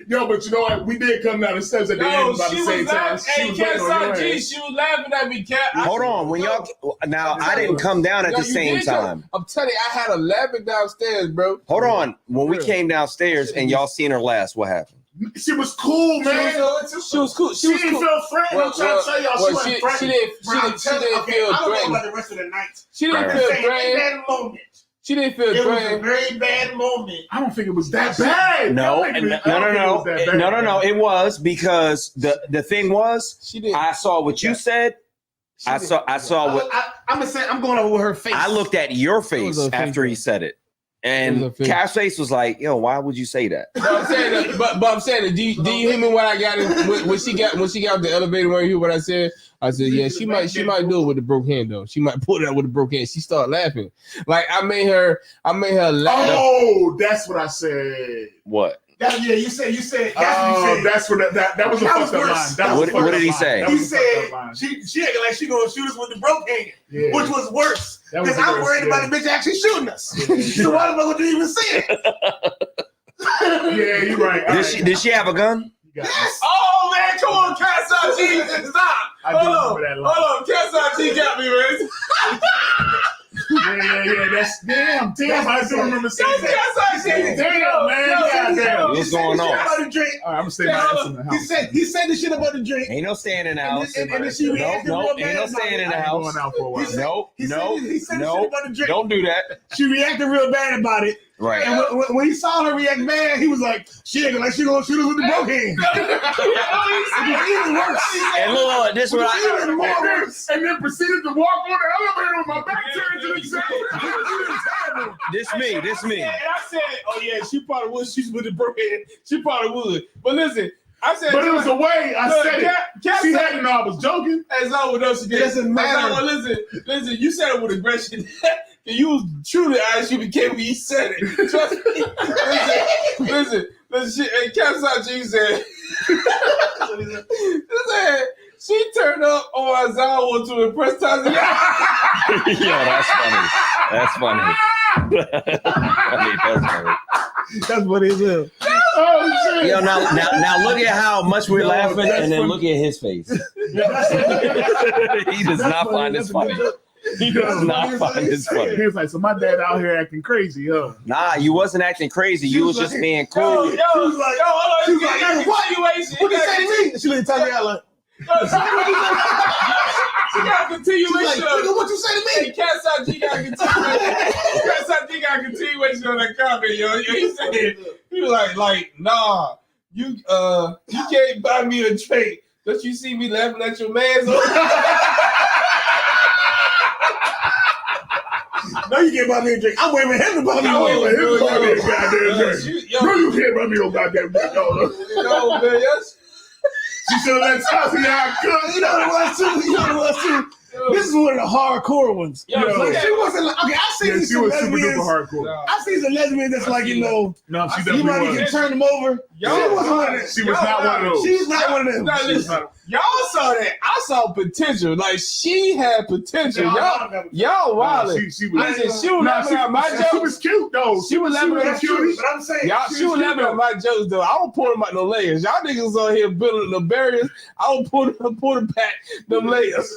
Yo, but you know what? We did come down the steps at the end about the same time. Hey, Cat Sark G, she was laughing at me, Cap. Hold on, when y'all now I didn't come down at the same time. I'm telling you, I had her laughing downstairs, bro. Hold on, when we came downstairs and y'all seen her last, what happened? She was cool, man. She was cool. She didn't feel threatened. I'm trying to tell y'all, she wasn't threatened. She didn't feel I don't know threatened. about the rest of the night. She didn't Right. feel Say, in threatened. that moment, She didn't feel it was a threatened. very bad moment. I don't think it was that bad. No. It was because the thing was, She didn't. I saw what you said. I saw what I'm going over with her face. I looked at your face a after he said it, and It was a face. Cap's face was like, "Yo, why would you say that?" But I'm saying that. But I'm saying that. Do you hear me when I got in when she got out the elevator? When you hear what I said? I said, yeah, she might do it with the broke hand though. She might pull it out with the broke hand. She started laughing. Like I made her laugh. Oh, that's what I said. What? You said. That's what that was a That was fucked up worse. line. That was a What fucked did he up line. say? That He was a fucked said up line. she acting like she gonna shoot us with the broke hand, Yeah. which was worse. That was Because I'm worse, worried yeah. about the bitch actually shooting us. Yeah. So why the fuck would you even say it? Yeah, you're right. Did she have a gun? You got it. Yes. Oh man, come on, Cat Sark G, stop. I do remember that line. Hold on, Cat Sark G got me, man. Yeah. That's damn. I do remember saying that. Cat Sark G, Damn, man. Goddamn. What's going on? About the drink. All right, I'm gonna stay my ass in the house. He said the shit about the drink. Ain't no staying in the house. And then she reacted real Ain't bad no about staying it. in the I ain't house. going out for a while. He said the shit about the drink. Don't do that. She reacted real bad about it. Right. And when he saw her react bad, he was like, she acting like she gonna shoot us with the broke hand. Even worse. And look, this is what I. Even more worse. And then proceeded to walk on the elevator with my back turned to the exam. This me. And I said, oh yeah, she probably would shoot with the broke hand. She probably would. But listen, I said, But it was the way I said it. Cat She Sark had to know I was joking. As always, she did. It doesn't matter. Listen. You said it with aggression. You was truly as you became when you said it. Trust me. Listen. And Cat Sark G said, she turned up on Zawa to impress Tanzania. Yo, that's funny. That's funny. That's what it is. Oh shit. Yo, now look at how much we're laughing, that's and then funny. look at his face. He does not find this funny. He does not find this funny. He was like, so my dad out here acting crazy, huh? Nah, you wasn't acting crazy. You was just being cool. She was like, Hold on. what you say to me? She didn't tell me out like, She got a continuation. like, nigga, what you say to me? Cat Sark G got a continuation on that comment, yo. He said, he was like, nah, you can't buy me a drink. Don't you see me laughing at your man's? No, you can't buy me a drink. I'm waiting for him to buy me one. Him to buy me a goddamn drink. No, you can't buy me no goddamn drink. No, No, man, yes. She should have let Tati out cook. You know what it was too? This is one of the hardcore ones. Yo, Like, she wasn't like, okay, I Yeah, seen she some was super lesbians. duper hardcore. I see some lesbians that's like, you know, No, she I see you might definitely can was. turn them over. She was one of them. She was not one of those. She's not one of them. Now listen, y'all saw that. I saw potential. Like she had potential. Y'all wildin'. She was. Listen, she was laughing at my She jokes. was cute though. She was laughing at cute. But I'm saying, Y'all, she was laughing at my jokes though. I don't pull them out no layers. Y'all niggas on here building the barriers. I don't pull them back them layers.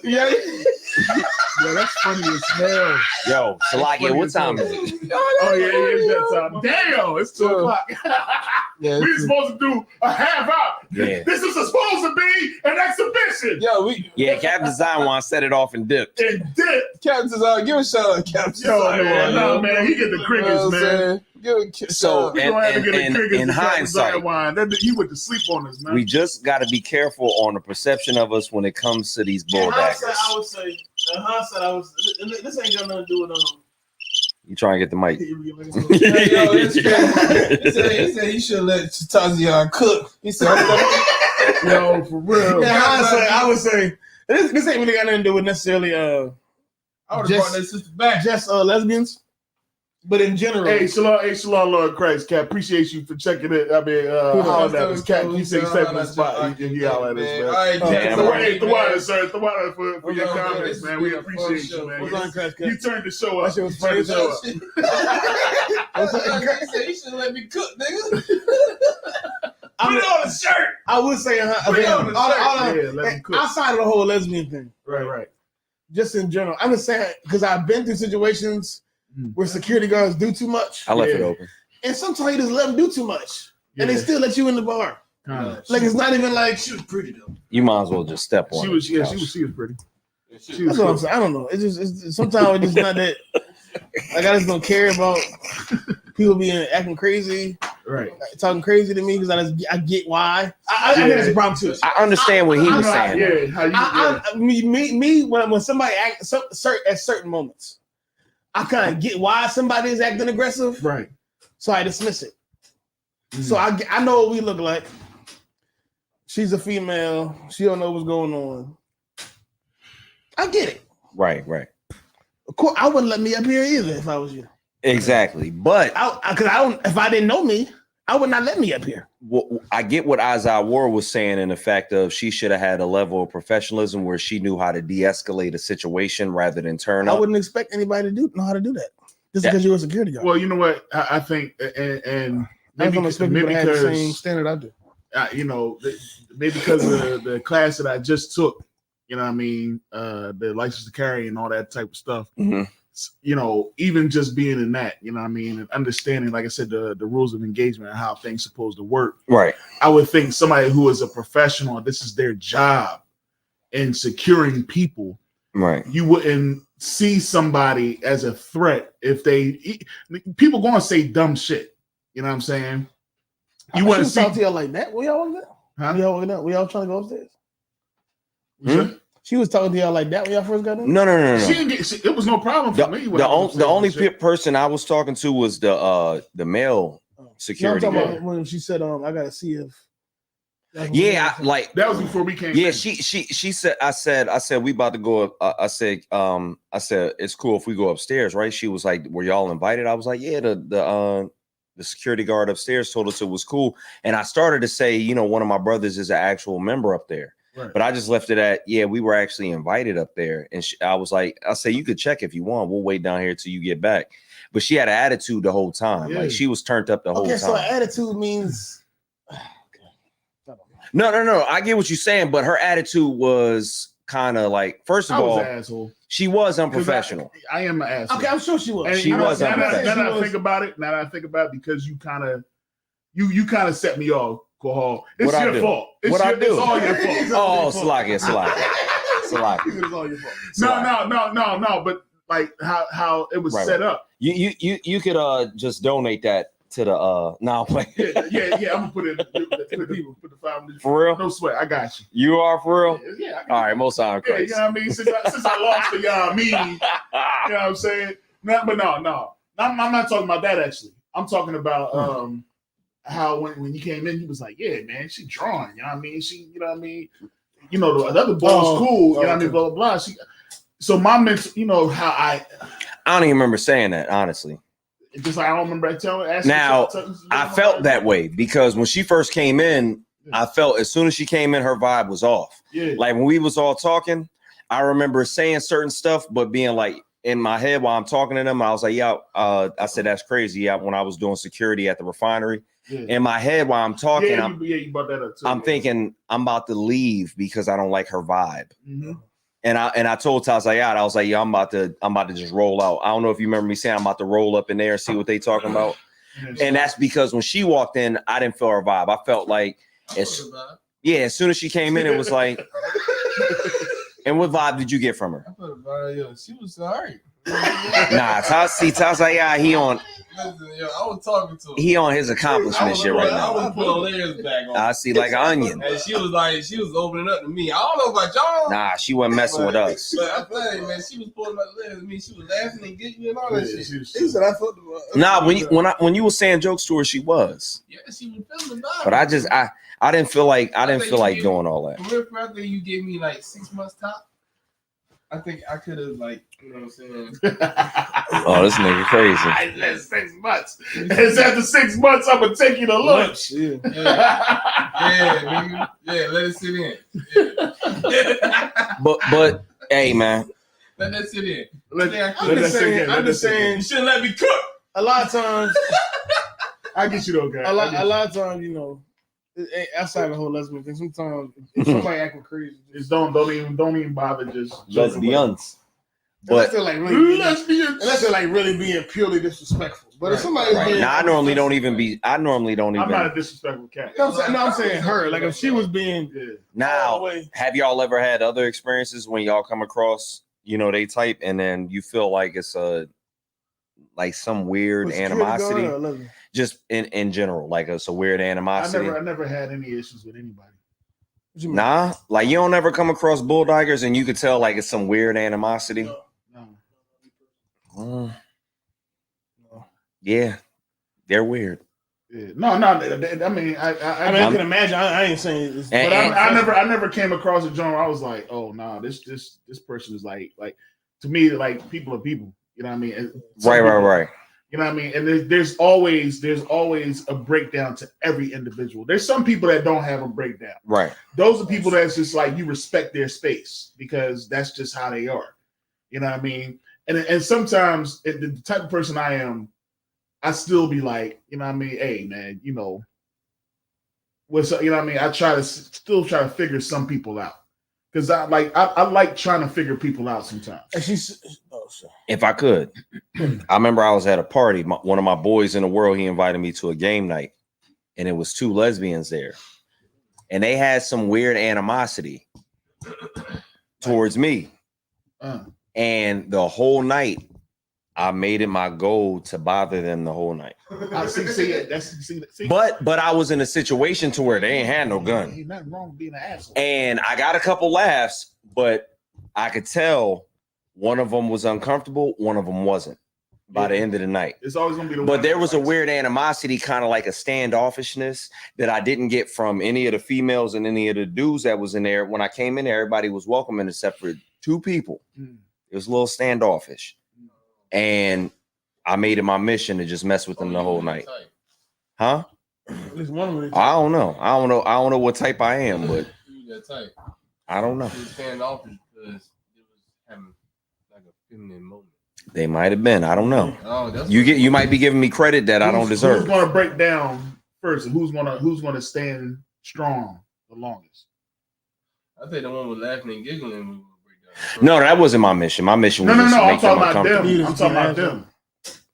Yeah. Yeah, that's funny as hell. Yo, Salakia, what time is it? Oh yeah, it's that time. Damn, it's 2 o'clock. Yeah, We're supposed to do a half hour. Yeah. This is supposed to be an exhibition. Yo, we Yeah, Captain Zion want to set it off and dip. And dip. Captain's give a shout out, Captain. Yo, man, no, man, he get the crickets, man. Give a So, We gonna have to get the in crickets in to Captain hindsight, Zion wine. He went to sleep on us, man. we just got to be careful on the perception of us when it comes to these in bullbaggers. hindsight, I would say, this ain't got nothing to do with You trying to get the mic? He said he should let Tazian cook. He said, Yo, for real. in hindsight, I would say this ain't really got nothing to do with necessarily I would have Just- brought that sister back. just lesbians, but in general. Hey, Shalom, Lord Christ, Cap. Appreciate you for checking it. I mean, hollering at us, Cap. You say step in the spot. You holler at us, man. All right, Oh, Jack, man. The water, sir. The water for your Okay, comments, this man. is We a fun appreciate show. you, man. What's on, Crash Cat? You turned the show That up. shit was Turned the show up. He said he should let me cook, nigga. Put it on the shirt. I would say, Put it on the shirt. Yeah, let him cook. outside of the whole lesbian thing, Right. just in general. I'm just saying because I've been through situations where security guards do too much, I left it Yeah. open. and sometimes you just let them do too much, and they still let you in the bar. Like it's not even like she was pretty though. You might as well just step on She it. was pretty. She That's was what I'm saying. I don't know. It's sometimes it's just not that. Like I just don't care about people being acting crazy, right. talking crazy to me because I get why. I think it's a problem too. I understand what he was saying. Yeah, how you? Me when somebody acts at certain moments, I kind of get why somebody is acting aggressive, Right. so I dismiss it. So I know what we look like. She's a female. She don't know what's going on. I get it. Right. Of course, I wouldn't let me up here either if I was you. Exactly. But Because I don't. If I didn't know me, I would not let me up here. I get what Isaiah Ward was saying in the fact of she should have had a level of professionalism where she knew how to de-escalate a situation rather than turn I up. wouldn't expect anybody to know how to do that. Just Yeah. because you're a security guard. Well, you know what? I think, and I maybe don't expect people to have the same because standard I do. maybe because of the class that I just took, you know what I mean, the license to carry and all that type of stuff. Mhm. You know, even just being in that, you know what I mean, and understanding, like I said, the rules of engagement and how things supposed to work. Right. I would think somebody who is a professional, this is their job in securing people. Right. You wouldn't see somebody as a threat if people going to say dumb shit. You know what I'm saying? You want wouldn't to see, talk to y'all like that? We all there? huh? We all trying to go upstairs. Hmm? She was talking to y'all like that when y'all first got in. No. She didn't get. It was no problem for me. when The I was only saying shit. person I was talking to was the male No, I'm security talking guard. about when she said, "I gotta see if." Yeah, like That was before we came. yeah, in. she said I said we about to go up. I said it's cool if we go upstairs, right? She was like, were y'all invited? I was like, yeah, the security guard upstairs told us it was cool. And I started to say, you know, one of my brothers is an actual member up there. Right. But I just left it at, yeah, we were actually invited up there. And I was like, I say, you could check if you want. We'll wait down here till you get back. But she had an attitude the whole time. Yeah. Like she was turned up the whole Okay, time. so attitude means. No. I get what you're saying, but her attitude was kind of like, first of I was all, an asshole. she was unprofessional. I am an asshole. Okay, I'm sure she was. And She you know, was now unprofessional. that I think about it, because you kind of set me off, Kohal. It's What'd I your do? fault. It's What'd I do? It's all your fault. Oh, Salakia. It's all your fault. No. But like how it was Right, set up. You could just donate that to the no wait. Yeah. I'm gonna put it. Put the 500. For real? No sweat. I got you. You are for real? Yeah. All right, most time, Yeah, you Christ. know what I mean? Since I lost the y'all meeting, you know what I'm saying? No. I'm not talking about that actually. I'm talking about how when you came in, he was like, yeah, man, she drawing, you know what I mean? You know what I mean? you know, the other boy was cool. You know what I mean? Okay. Blah, blah, blah. So my mental, you know, how I don't even remember saying that, honestly. just I don't remember telling. Now, I felt that way because when she first came in, I felt as soon as she came in, her vibe was off. Yeah. Like when we was all talking, I remember saying certain stuff, but being like in my head while I'm talking to them, I was like, yeah, I said, that's crazy. Yeah, when I was doing security at the refinery. Yeah. In my head while I'm talking, you brought that up too. I'm thinking I'm about to leave because I don't like her vibe. Mm-hmm. And I told Tazayat, I was like, yeah, I'm about to just roll out. I don't know if you remember me saying I'm about to roll up in there and see what they talking about. And that's because when she walked in, I didn't feel her vibe. I felt like as soon as she came in, it was like, and what vibe did you get from her? I felt about yo, she was all right. Nah, Tazayat, he on. Listen, yo, I was talking to her. He on his accomplishment shit right I now. was putting layers back on. I see like an onion. And she was opening up to me. I don't know about y'all. Nah, she wasn't messing with us. But I'm telling you, man, she was pulling up layers to me. She was laughing and giggling and all that shit. He said, I thought. Nah, when you were saying jokes to her, she was. Yeah, she was feeling about But I didn't feel like doing all that. For real, I think you gave me like 6 months top. I think I could have, like, you know what I'm saying? Oh, this nigga crazy. I said 6 months. It's after 6 months, I'm gonna take you to lunch. Yeah, nigga. Yeah, let it sit in. Yeah. But hey, man. Let that sit in. I'm just saying, You shouldn't let me cook. a lot of times, I get you though, guys. a lot of times, you know, outside the whole lesbian thing, sometimes if somebody acting crazy, Just don't even bother. Just Lesbians. unless But they're like really, lesbians. unless they're like really being purely disrespectful. But if somebody's being, now I normally don't even. I'm not a disrespectful cat. I'm saying her. Like if she was being Now, have y'all ever had other experiences when y'all come across, you know, they type and then you feel like it's like some weird animosity, just in general, like it's a weird animosity. I never had any issues with anybody. Nah, like you don't ever come across bulldoggers and you could tell like it's some weird animosity. No. Yeah, they're weird. Yeah. No. I mean, I can imagine. I ain't saying this, but I never came across a genre. I was like, oh no, this person is like to me, like people are people. You know what I mean? And Right. You know what I mean? And there's always a breakdown to every individual. There's some people that don't have a breakdown. Right. Those are people that's just like you respect their space because that's just how they are. You know what I mean? And sometimes the type of person I am, I still be like, you know what I mean? Hey man, you know, what's up? You know what I mean? I still try to figure some people out. Because I like trying to figure people out sometimes. If I could, I remember I was at a party. One of my boys in the world, he invited me to a game night, and it was 2 lesbians there, and they had some weird animosity towards me. And the whole night, I made it my goal to bother them the whole night. But I was in a situation to where they ain't had no gun. Ain't nothing wrong with being an asshole. And I got a couple laughs, but I could tell one of them was uncomfortable, one of them wasn't by the end of the night. It's always gonna be but there was a weird animosity, kind of like a standoffishness that I didn't get from any of the females and any of the dudes that was in there. When I came in there, everybody was welcoming except for 2 people. It was a little standoffish. And I made it my mission to just mess with them the whole night. Huh? At least one of them. I don't know what type I am, but I don't know. Standoffish because it was having like a feminine moment. They might have been. I don't know. Oh, You might be giving me credit that I don't deserve. Who's gonna break down first? And who's gonna stand strong the longest? I think the one with laughing and giggling. No, that wasn't my mission. My mission was no. to I'm make them talking about them. uncomfortable. I'm talking about them.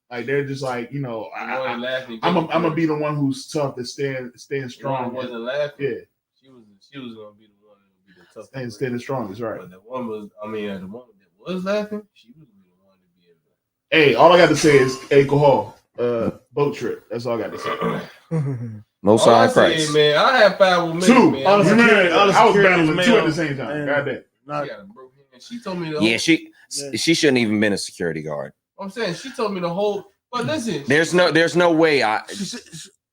Like they're just like, you know, I'm gonna be the one who's tough to stand strong. Wasn't laughing. Yeah, she was gonna be the one that would be the toughest. and standing strong is right. But the one was, the one that was laughing, she was gonna be the one to be able to. Hey, all I got to say is, hey, Cahal, boat trip. That's all I got to say. Most All I high say, Christ. man, I had 5 with me, 2. man. I was battling male. 2 at the same time. God damn. She got a broke hand. She told me the Yeah, she shouldn't even been a security guard. I'm saying she told me the whole. But listen, There's no way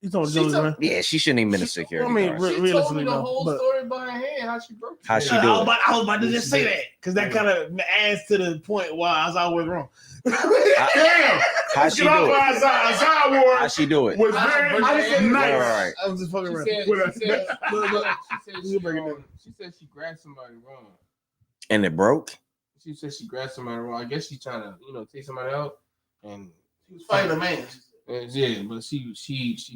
You told She Jones, told- man. Yeah, she shouldn't even been a security I mean, guard. re- She told realistically, me the no, whole but- story behind her hand, how she broke. How she I do was it? about to just say that because that kind of adds to the point why I was always wrong. Damn. How Let's she get off do it? Isaiah Ward How she do it? was I very just- I just said- nice. All right. I was just fucking She around. said, What she said, look, she said she grabbed somebody wrong. And it broke. She said she grabbed somebody wrong. I guess she's trying to, take somebody out, and He was fighting a man. yeah, but she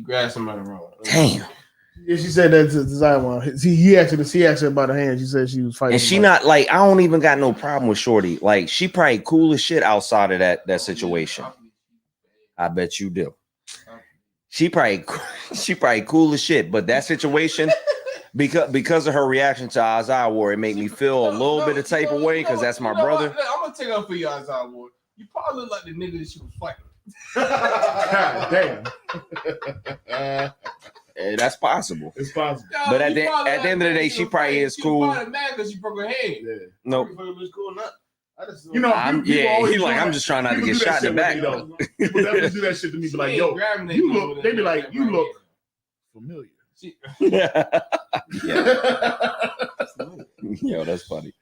grabbed somebody wrong. Damn. Yeah, she said that to Zion. He asked her about her hand. She said she was fighting. And she somebody. not like, I don't even got no problem with Shorty. Like, she probably cool as shit outside of that situation. I bet you do. She probably cool as shit, but that situation, because of her reaction to Isaiah Ward, it made me feel a little bit of type of way because that's my brother. Look, I'm gonna take up for you, Isaiah Ward. You probably look like the nigga that she was fighting. God damn. That's possible. It's possible. But at You the- probably at the end of the day, like she probably is she cool. was probably mad because she broke her hand. Yeah. Nope. You know, I'm people always he like, do I'm that. just trying not to People get do that shot in the shit back. with me, though. People definitely do that shit to me. Be She like, ain't yo, grabbing that you nigga look. with They her be like, hand. you look familiar. She- Yo, that's funny.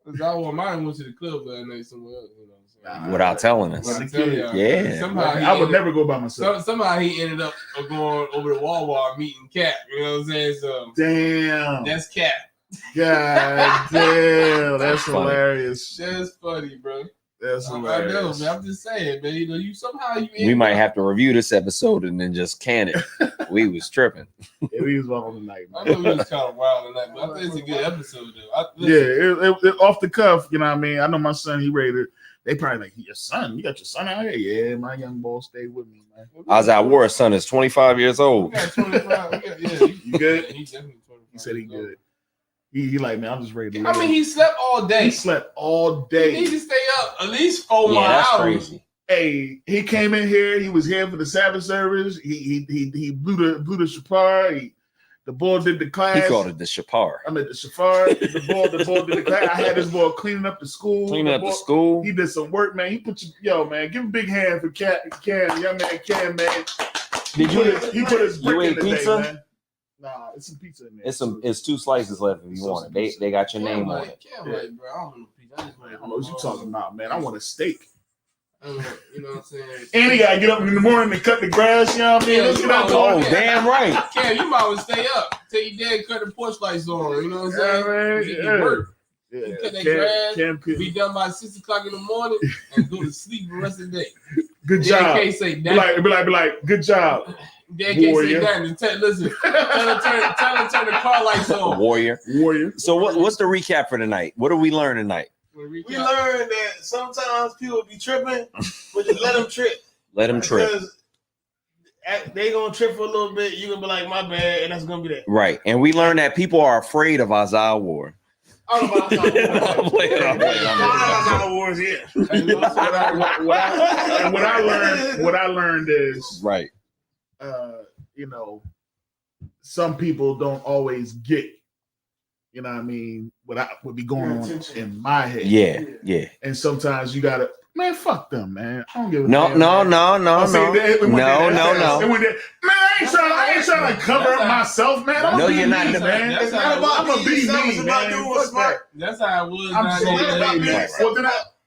Cause I want mine went to the club that night somewhere else. You know what I'm saying? Without telling us. But I tell y'all, Yeah. Somehow he I would ended- never go by myself. Somehow he ended up going over to Wawa meeting Cap. You know what I'm saying? So Damn. that's Cap. God damn. That's Funny. hilarious. That's funny, bro. That's I know, hilarious. man. I'm just saying, man. You somehow you. We might have to review this episode and then just can it. We was tripping. Yeah, we was on tonight, I man. know we was kind of wild tonight, but I think it's a good episode though. Yeah, it off the cuff, you know what I mean? I know my son, he rated. They probably like, your son, you got your son out here? Yeah, my young boy stayed with me, man. Isaiah Ward's son is 25 years We old. got 25. You good? He definitely 25. He said he good. He like, man, I'm just ready to I mean, he slept all day. he slept all He need day. to stay up at least 4 more Yeah, that's hours. crazy. Hey, he came in here. He was here for the Sabbath service. He blew the shofar. The boy did the class. He called it the Shapar. I mean the shofar. The boy did the class. I had this boy cleaning up the school. Cleaning up boy, the school. He did some work, man. He put yo, man. Give him a big hand for Cam, young man, Cam, man. Did you? He put his You brick ate in the pizza? day, man. Nah, it's some pizza in there. It's 2 slices left if you want it. They got your name on it. Can't wait, bro. I don't know. I just I don't know what you talking about, man. I want a steak. You know what I'm saying? And he gotta get up in the morning to cut the grass, you know what I mean? Yeah, Let's you get out know, Oh, there. damn right. Cam, you might as well stay up till your dad cut the porch lights on. You know what I'm Yeah, saying? man, You yeah. can work. Yeah, cut that grass, Cam could- Be done by 6 o'clock in the morning and go to sleep the rest of the day. good Dad job. can't say Be that. like, good job, Dad can't say warrior. that. Listen, tell him turn the car lights on. Warrior. warrior. So what's the recap for tonight? What did we learn tonight? We learned that sometimes people be tripping, but just let them trip. Let him trip. Because they gonna trip for a little bit. You gonna be like, my bad, and that's gonna be that. Right. And we learned that people are afraid of Isaiah Ward. I don't know about I'm playing. Isaiah Ward's here. And what I learned is, Right. you know, some people don't always get, you know what I mean, what would be going on in my head. Yeah. And sometimes you gotta, man, fuck them, man. I don't give a No. damn, man. No. I ain't trying to cover up myself, man. I'm No, gonna you're be not. me, man. That's It's how not about, I'm gonna being be yourself, me, it's about man. doing what's Fuck smart. That's how it was. I'm so It's about being glad. yourself. Well, then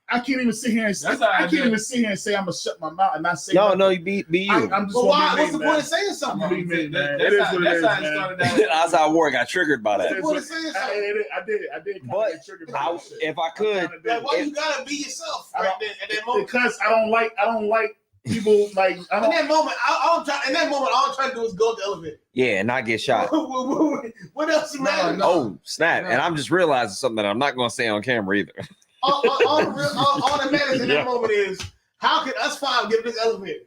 I can't even sit here and say, That's how I I can't did. even sit here and say I'm gonna shut my mouth and not say No, nothing. you be you. I'm just But gonna why? be What's me, the man. point of saying I'm something? gonna be me, man. It That's is how what it is, it man. started out. Isaiah Ward got triggered by that. What's the point of saying something? I did. kinda But get triggered by that shit. if I could, Like, why If- you gotta be yourself I right don't- there at that moment? because I don't like people like I In don't. that moment, all I'm trying to do is go to the elevator. yeah, and not get shot. What else matters? Oh, snap. And I'm just realizing something that I'm not going to say on camera either. All that matters in Yeah. that moment is how can us five get this elevator?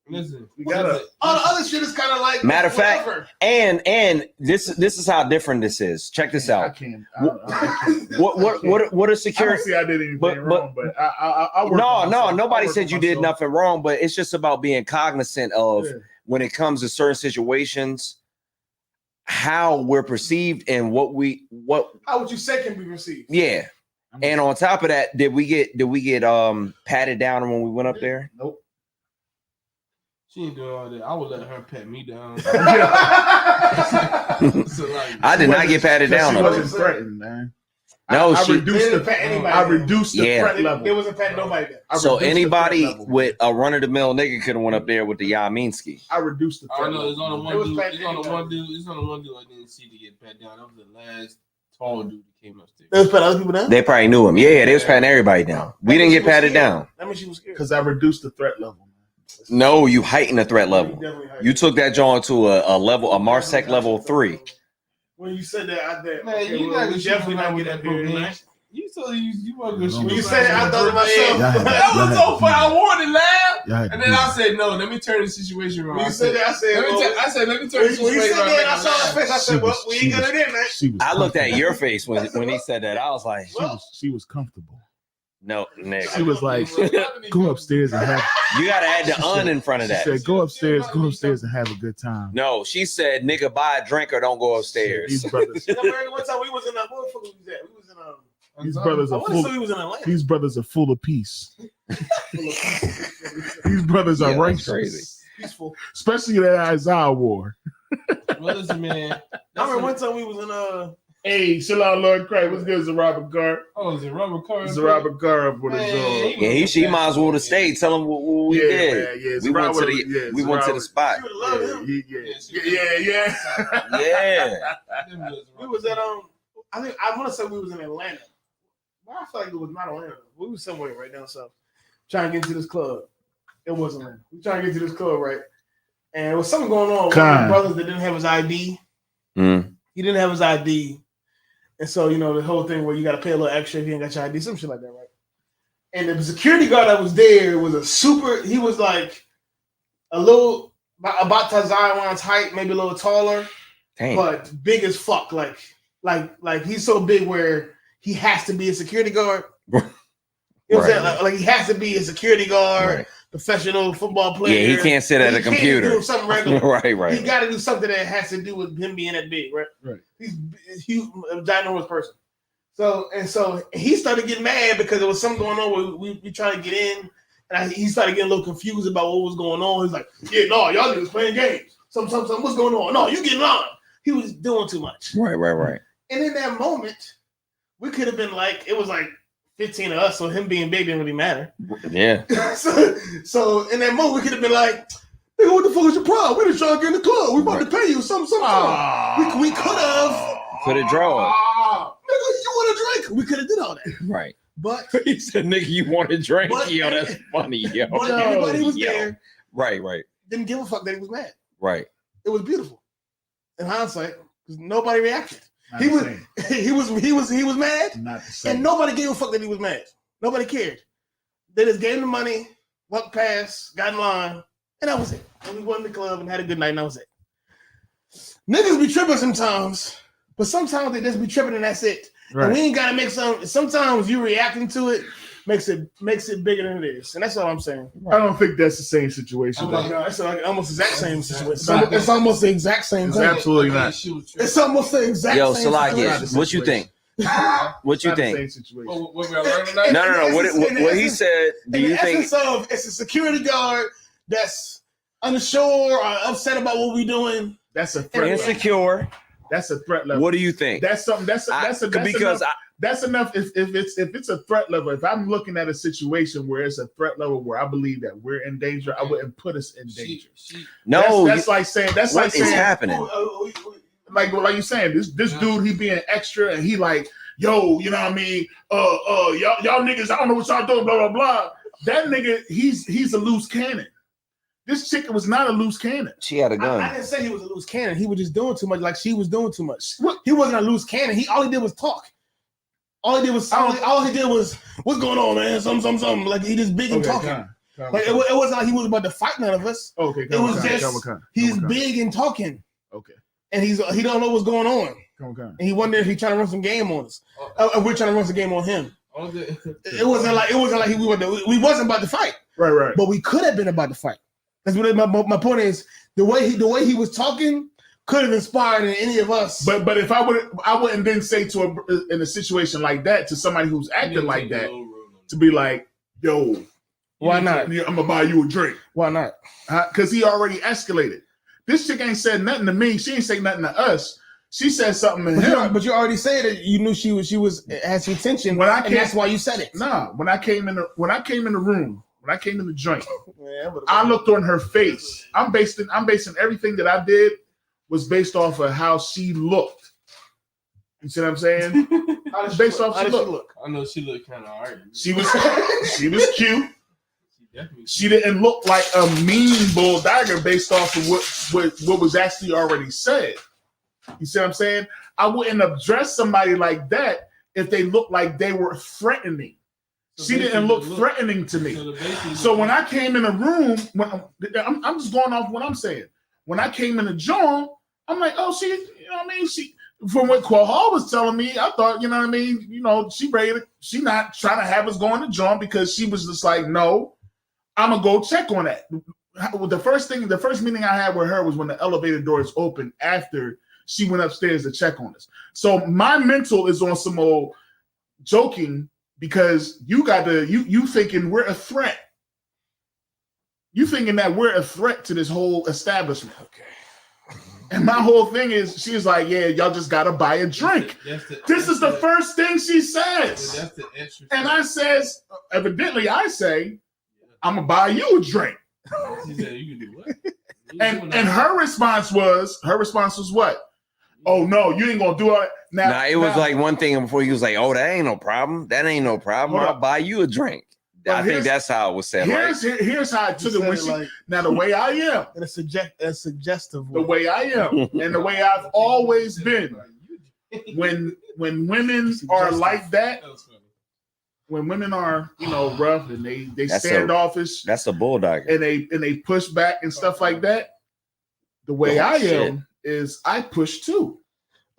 Listen, We gotta. All the other shit is kind of like Matter of fact, whatever. And this is how different this is. Check this I out. can't. What a I security don't see I did anything but- wrong, but I work No, on myself. nobody I work said on you did myself. nothing wrong, but it's just about being cognizant of Yeah. when it comes to certain situations, how we're perceived and what How would you say can be received? yeah. And on top of that, did we get patted down when we went up there? Nope. She ain't doing all that. I would let her pat me down. So, like, I did not get patted down. She on wasn't it. threatened, man. No, I she. reduced the Yeah. threat level. There wasn't patting nobody down. I So reduced the anybody threat level. with a run of the mill nigga could have went up there with the Yaminsky. I reduced the I threat don't know. level. There's only It one was dude. pat There's only anybody. one dude. There's only one dude I didn't see to get pat down. That was the last tall dude that came upstairs. They was patting other people down. They probably knew him. Yeah, they was patting everybody down. We didn't get patted down. That means she was scared. Because I reduced the threat level. No, you heightened the threat level. Definitely heard. You took that joint to a level, a Marsec level 3. When you said that, I did. Man, Okay, you well, not we gonna definitely shoot not with get that up here book, tonight. You told you weren't gonna shoot. When you with said it, I that. thought to myself. That was so far. I wanted to laugh, Y'all had and to then do I said, "No, let me turn the situation around." When I you said that, I said, let me well, I said, "Let me turn when the you situation said around." that, I saw her face. I said, well, we ain't gonna do that. She was I looked at comfortable. your face when he said that. I was like, She was comfortable. no, She nigga. was like, go upstairs and have. You gotta add the un in front of She that. said, go upstairs and have a good time. No, she said, nigga, buy a drink or don't go upstairs. These brothers, Remember one time we was in what the fuck was we at? We was in these brothers I are want to say full. we was in Atlanta. These brothers are full of peace. These brothers are Yeah, that's righteous, crazy. Peaceful. especially that Isaiah war. Well, listen, man. I remember one time we was in Hey, chill out, Lord Christ. What's good, Robert Gar? Oh, is it Robert Carter? Robert Gar up with his Man, Yeah, he might as well have stayed. Tell him what we did. Man, yeah, We went to Robert- the yeah, we went to the Robert- spot. you would love him. Yeah. Yeah. We was at I want to say we was in Atlanta. Well, I feel like it was not Atlanta. We was somewhere right down south, trying to get into this club. It wasn't Atlanta. We trying to get to this club, right? And there was something going on with one of the brothers that didn't have his ID. Mm. He didn't have his ID, and so the whole thing where you got to pay a little extra if you ain't got your ID, some shit like that, right? And the security guard that was there was he was like a little about Tazawan's height, maybe a little taller, Dang. but big as fuck. Like he's so big where he has to be a security guard. You know what I'm saying? Like he has to be a security guard, Right. professional football player. Yeah, he can't sit at a He can't computer. do something regular. right. He got to do something that has to do with him being that big, right? Right. He's a huge, ginormous person. So he started getting mad because there was something going on where we trying to get in, and he started getting a little confused about what was going on. He's like, "Yeah, no, y'all niggas playing games. Something, what's going on? No, you getting on." He was doing too much. Right. And in that moment, we could have been like, it was like 15 of us, so him being big didn't really matter. Yeah. so in that moment, we could have been like, "Nigga, what the fuck is your problem? We just trying to get in the club. We about to pay you something. We could have. Could have drawn. Nigga, you want a drink? We could have did all that. Right. But He said, nigga, you want a drink? But- Yo, that's funny, yo. but everybody was there. Right. Didn't give a fuck that he was mad. Right. It was beautiful. In hindsight, because nobody reacted. Not He the was, same. he was mad, Not the same. and nobody gave a fuck that he was mad. Nobody cared. They just gave him the money, walked past, got in line, and that was it. And we went to the club and had a good night, and that was it. Niggas be tripping sometimes, but sometimes they just be tripping and that's it. And we ain't gotta make sometimes you reacting to it makes it bigger than it is. And that's all I'm saying. I don't think that's the same situation. Oh my though. God, it's like almost the exact same situation. Not- It's almost the exact same It's thing. absolutely not. It's almost the exact Yo, same Salakia, situation. what you think? What you Not the think? same situation. What we are learning tonight? No. What he said, do In you the think? essence of it's a security guard that's unsure or upset about what we're doing. That's a threat level. Insecure. That's a threat level. What do you think? That's something. That's Because enough. That's enough. If it's a threat level, if I'm looking at a situation where it's a threat level where I believe that we're in danger, I wouldn't put us in danger. That's like saying what is happening? Like you're saying, this dude, he being extra and he like, yo, you know what I mean? Y'all niggas, I don't know what y'all doing, blah blah blah. That nigga, he's a loose cannon. This chick was not a loose cannon. She had a gun. I didn't say he was a loose cannon. He was just doing too much. Like she was doing too much. What? He wasn't a loose cannon. All he did was talk. All he did was what's going on, man? Something. Like he just big and talking. Like it wasn't like he was about to fight none of us. Okay, It was just he's big and talking. Okay, and he don't know what's going on. And he wondered if he trying to run some game on us. And we're trying to run some game on him. It wasn't like we wasn't about to fight. Right. But we could have been about to fight. That's what my point is. The way he was talking could have inspired in any of us. But if I wouldn't then say in a situation like that to somebody who's acting like that to be like, yo, Why not? I'm gonna buy you a drink. Why not? Because he already escalated. This chick ain't said nothing to me. She ain't say nothing to us. She said something to him. But you already said that you knew she had some tension, and that's why you said it. Nah, when I came in the room, when I came in the joint, I looked on her face. I'm basing everything that I did was based off of how she looked. You see what I'm saying? Based off she look. I know she looked kind of alright. She was cute. She didn't look like a mean bulldogger based off of what was actually already said. You see what I'm saying? I wouldn't address somebody like that if they looked like they were threatening. She didn't look threatening to me. So when I came in the room, I'm just going off what I'm saying. When I came in the joint, I'm like, oh, she, you know what I mean? She, from what Quahal was telling me, I thought, you know what I mean? You know, she not trying to have us go in the joint because she was just like, no, I'm gonna go check on that. The first meeting I had with her was when the elevator doors opened after she went upstairs to check on us. So my mental is on some old joking because you thinking we're a threat. You thinking that we're a threat to this whole establishment. Okay. And my whole thing is, she's like, yeah, y'all just gotta buy a drink. This is the first thing she says. And I says, evidently I say, I'm gonna buy you a drink. She said, you can do what? And her response was what? Oh no, you ain't gonna do it. Now it was like one thing before he was like, "Oh, that ain't no problem. That ain't no problem. I'll buy you a drink." I think that's how it was said. Here's how I took it when she. Now the way I am, in a suggestive way. The way I am, and the way I've always been. When women are like that, when women are rough and they standoffish, that's a bulldog, and they push back and stuff like that. The way I am is I push too.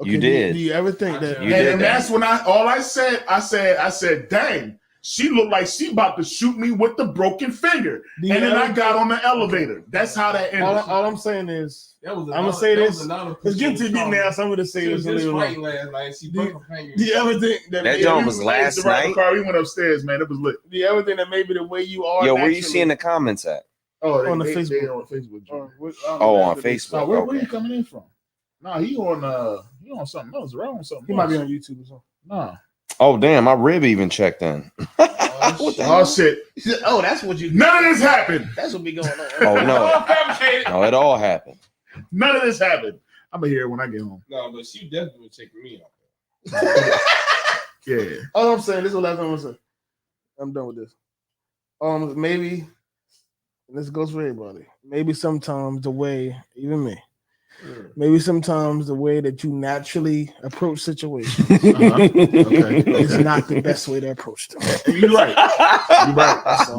Okay, you did. Do you ever think that? And that's when I said, dang, she looked like she about to shoot me with the broken finger. And then I got on the elevator. That's how that ended. All I'm saying is, I'm gonna say this. Let's get to deep now. So I'm gonna say this. Do you ever think that John was last night? We went upstairs, man. It was lit. Do you ever think that maybe the way you are? Yo, where you seeing the comments at? Oh, on the Facebook. On Facebook. On Facebook. Where you coming in from? Nah, he on something else. Wrong something. He might be on YouTube or something. Nah. Oh damn, my rib even checked in. Oh shit. Oh, that's what you. None of this happened. That's what be going on. Oh no. No, it all happened. None of this happened. I'm gonna hear it when I get home. No, but she definitely would take me out. Yeah. All I'm saying, this is what last time I said. I'm done with this. Maybe this goes for everybody. Maybe sometimes the way, even me, maybe sometimes the way that you naturally approach situations is not the best way to approach them. You're right.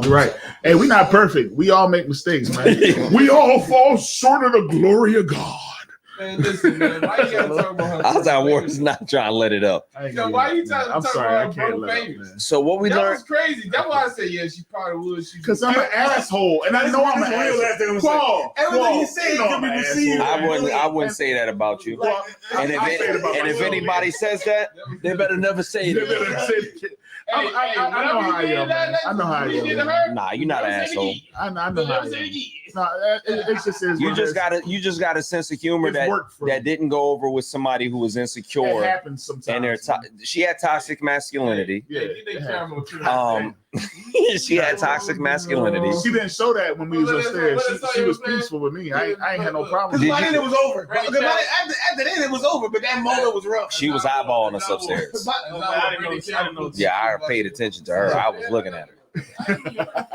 You're right. Hey, we're not perfect. We all make mistakes, man. We all fall short of the glory of God. Man, listen, man. Why you gotta talk about her? I was at work, not trying to let it up. So why you trying to talk about her bro famous? So what we learned? That was crazy. That's why I said, yeah, she probably would. Because I'm an asshole, and I know I'm an asshole. Paul, everything you say can be received. I wouldn't say that about you. And if anybody says that, they better never say it. I know how I am, man. I know how I am. Nah, you're not an asshole. I know how I am. No, it's just you just got a sense of humor that didn't go over with somebody who was insecure. It happens sometimes. And she had toxic masculinity. She had toxic masculinity. She didn't show that when we was upstairs. She was peaceful with me. I ain't had no problem. By then it was over. After then it was over, but that moment was rough. She was eyeballing us upstairs. I didn't know. Yeah, I paid attention to her. I was looking at her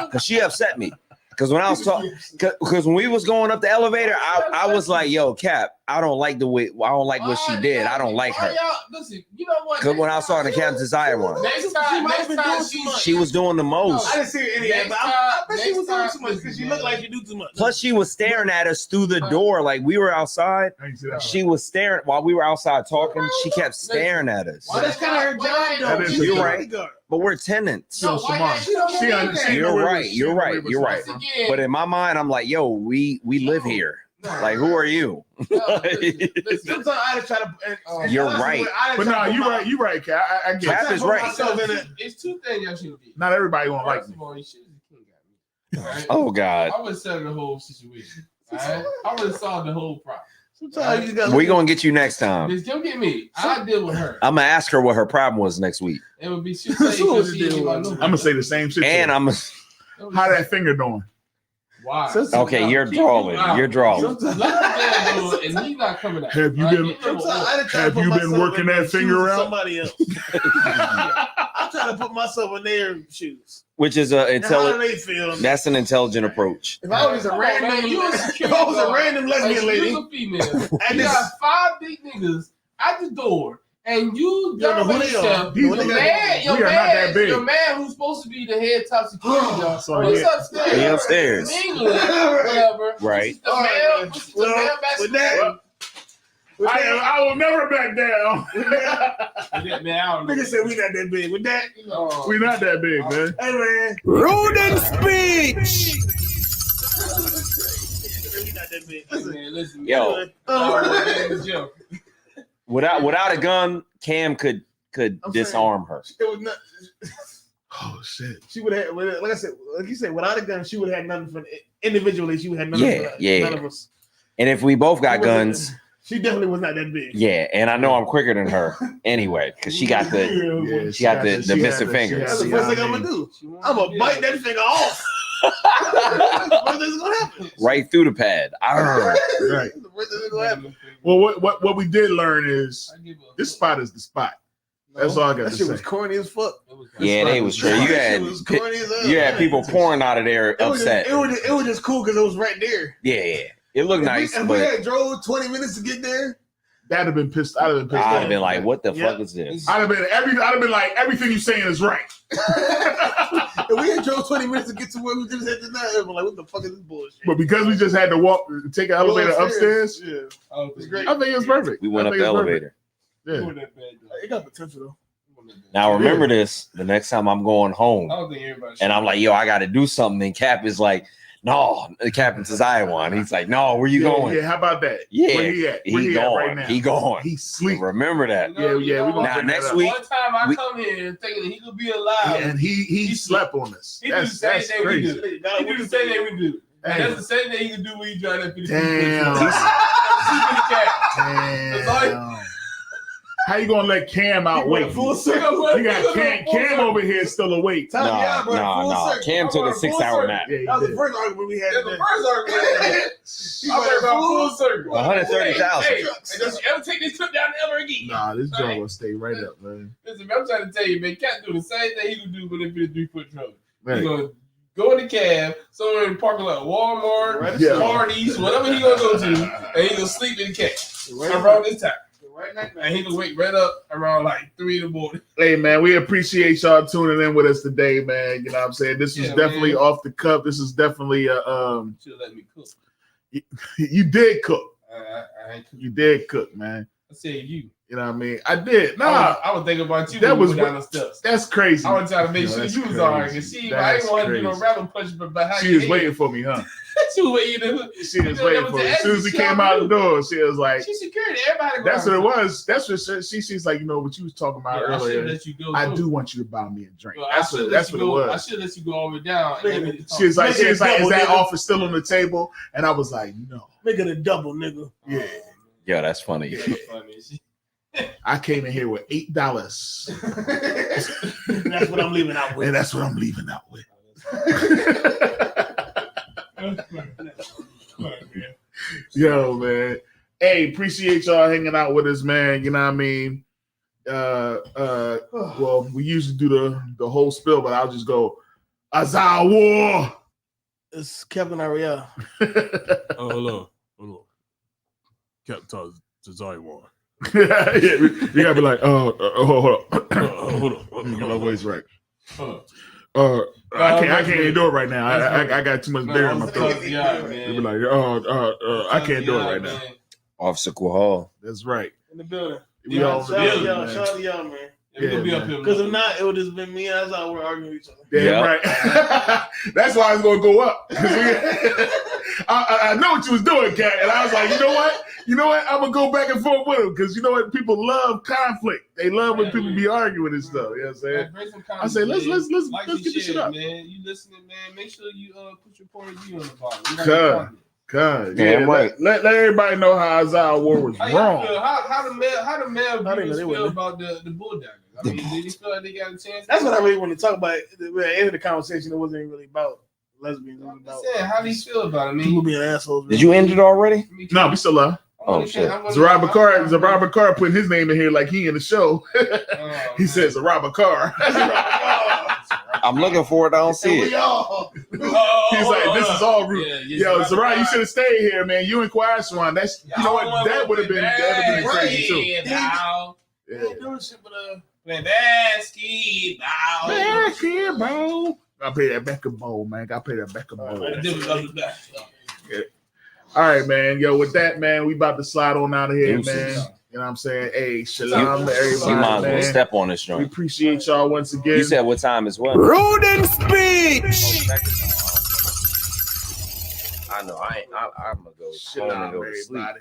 because she upset me. Because when I was talking, because when we was going up the elevator, I was like, "Yo, Cap, I don't like what she did. I don't like her." Listen, you know what? Because when I was talking to Captain Desire one, next time she was doing the most. I didn't see any of that, but I bet she was doing too much because she looked like she do too much. Plus, she was staring at us through the door, like we were outside. She was staring while we were outside talking. She kept staring at us. Well, that's kind of her job, though. You're right. But we're tenants. You're right. But in my mind, I'm like, yo, we live here. Like, who are you? Sometimes I try to. You're right. But no, you're right, Cap. I get Cap is right. It's two things y'all should be. Not everybody won't like me. Right? Oh God. I would settle the whole situation. All right? I would have solved the whole problem. Sometimes you got. We gonna get you next time. Bitch, don't get me. I deal with her. I'm gonna ask her what her problem was next week, It would be she'll say Sure, she deal ain't my with number. I'm gonna say the same shit. and to her. I'm How that finger doing? Why? okay. You're Keep drawing. you out. You're drawing. Let the man do it, and he's not coming out. Have you Right? been- Get him Sometimes a- I done tried to Have put you been myself working in that the shoes finger of out? Somebody else. I'm trying to put myself in their shoes. Which is a Now, how do intelligent. they feel? That's an intelligent approach. If I was a Come on, random, man, you a if security I was a guard. random lesbian Like, lady, you're a female. and You this, got 5 big niggas at the door, and you don't know who dumb they are. yourself. These Your niggas- man, your we are not that man, big. your man who's supposed to be the head top security guard. So, He's yeah. upstairs. He upstairs. Mingling, whatever. Right. The All right, male, man. the Well, male with basketball. I will never back down. Man, I don't know. nigga said we not that big. With that, We not that big, man. hey man, Rodent speech. we not that big. Hey, man, listen, Yo. man. Man, it's a joke. Without a gun, Cam could I'm disarm her. It was not. Oh shit. She would have, like I said, like you said, without a gun, she would have had nothing for individually. She would have nothing. Yeah, for yeah. None of us. And if we both got She wasn't- guns, She definitely was not that big. yeah. And I know I'm quicker than her anyway, because she got the Yeah, She got the she Mr. had Fingers. That's the she first had thing I'm the- gonna do. She wants I'm to gonna be bite there. that finger off. That's the first thing's gonna happen. right through the pad. Arr. Right. That's the first thing's gonna happen. Well, what we did learn is I give a- this spot is the spot. That's all I got That to shit say. was corny as fuck. It was Yeah, they was true. You That had shit was corny as hell. you had people pouring out of there It was upset. Just, it was just cool because it was right there. Yeah. It looked nice, If we but had drove 20 minutes to get there, That'd have been pissed. I'd have been pissed. I'd off. have been like, "What the Yeah. fuck is this?" I'd have been like, everything you're saying is right. if we had drove 20 minutes to get to where we just had to now, it was like, what the fuck is this bullshit? But because we just had to take an elevator upstairs, Yeah. Oh, It's great. I think it's perfect. We went I up think the it's perfect. elevator. Yeah. It wasn't that bad, though. It got potential though. It wasn't that bad. Now remember this: the next time I'm going home, I don't think everybody. and I'm like, "Yo, I got to do something," and Cap is like, "No," the Captain says, "I want." He's like, "No, where you going?" Yeah, how about that? Yeah, Where he at? Where he he at gone. right now? He gone. He's sleep. Remember that. You know, Yeah, we gonna Now bring next that up. week, One time I we- come here thinking he could be alive. And he slept on us. He do the That's same thing we crazy. do. He do the same thing we do. And that's the same thing he can do when you drive that 50. Damn. Damn. How you gonna let Cam out wait? Full circle. You got Cam over here still awake. Tell me, No, yeah, bro, no, full no. circle. Cam took a Full 6 hour circle. nap. Yeah, he That was the did. first argument we had. That's the today. first argument. He I'm went worried about full full circle. 130,000. Hey, don't you ever take this trip down ever again? Nah, this joint will stay right up, man. Listen, I'm trying to tell you, man, Cat do the same thing he could do when it be a 3-foot truck. Right. He gonna go in the cab, somewhere in the parking lot, Walmart, Right. Yeah. Hardee's, whatever he gonna go to, and he gonna sleep in the cab around this time. And he can wake right up around like 3 in the morning. Hey man, we appreciate y'all tuning in with us today, man. You know what I'm saying? This was Yeah, definitely man. off the cuff. This is definitely Should have let me cook. you did cook. I ain't cook. You did cook, man. I said you. You know what I mean? I did. Nah, I was thinking about you that when we was went down the steps. that's crazy. I was trying to make No, sure that's you was crazy. alright. Cause I That's ain't want to do no crazy. rabbit punch, but behind She your was head. waiting for me, huh? She was waiting. She was You know, waiting that for was me. the As soon as he exit came shot out the move. door, she was like, She security. Everybody. that's what it was. That's what she's like, you know, what you was talking about Yeah, I should earlier. let you go. I too. do want you to buy me a drink. Well, That's what it I was. should let you go all the way down. and let me talk. She was like, Make it is double, that nigga. offer still on the table? And I was like, no. Make it a double, nigga. Yeah. Yo, that's funny. Yeah, funny. I came in here with $8. That's what I'm leaving out with. And that's what I'm leaving out with. Yo, man. Hey, appreciate y'all hanging out with us, man. You know what I mean? Well, we usually do the whole spill, but I'll just go Azar War. It's Captain Ariel. Oh, hold on. Captain Tazaiwan. Yeah, you gotta be like, hold on. Hold on. Let me get my voice right. Hold on. I can't even do it right now. I got too much beer in my throat. Yeah, You man. be like, I can't do it right now. Officer Quahal. That's right. In the building. We all in the Shout out to building, y'all. man. Shout out to y'all, man. We're gonna be up here. Because if not, it would have been me and Azar were arguing with each other. Damn right. That's why I was gonna go up. 'Cause I know what you was doing, Cat, and I was like, you know what? I'm gonna go back and forth with him because you know what? People love conflict. They love when people be arguing and stuff. You know what I'm saying? I say let's get this shit up, man. You listening, man? Make sure you put your point of view on the bottom. God, Yeah, yeah. right. Let everybody know how Azar War was wrong. How the male How they viewers know they feel wouldn't. about the bulldaggers? I mean, did you feel like they got a chance? That's what I really want to talk about. At the end of the conversation, it wasn't really about lesbians. It was I'm about just saying, how do you feel about it? I people mean, being assholes. Did you end it already? No, we still love. Oh, shit. Zarab Bakar putting his name in here like he in the show. He says Zarab Bakar. I'm looking for it. I don't see And it. we all. He's like, this is all rude. Yo, Zarab, Zarab, you should have stayed here, man. You and Quashwan. That's you know what? That would have been crazy too. Yeah. doing shit, but Play basketball. Basketball. I pay that basketball, man. I pay that basketball. All right, man. Yo, with that, man, we about to slide on out of here, Deuces. man. You know what I'm saying? Hey, shalom to You everybody, might as well man. step on this We joint. appreciate y'all once again. You said what time as well? Rodent speech. I know. I'm gonna go Shalom, home and go to sleep. everybody.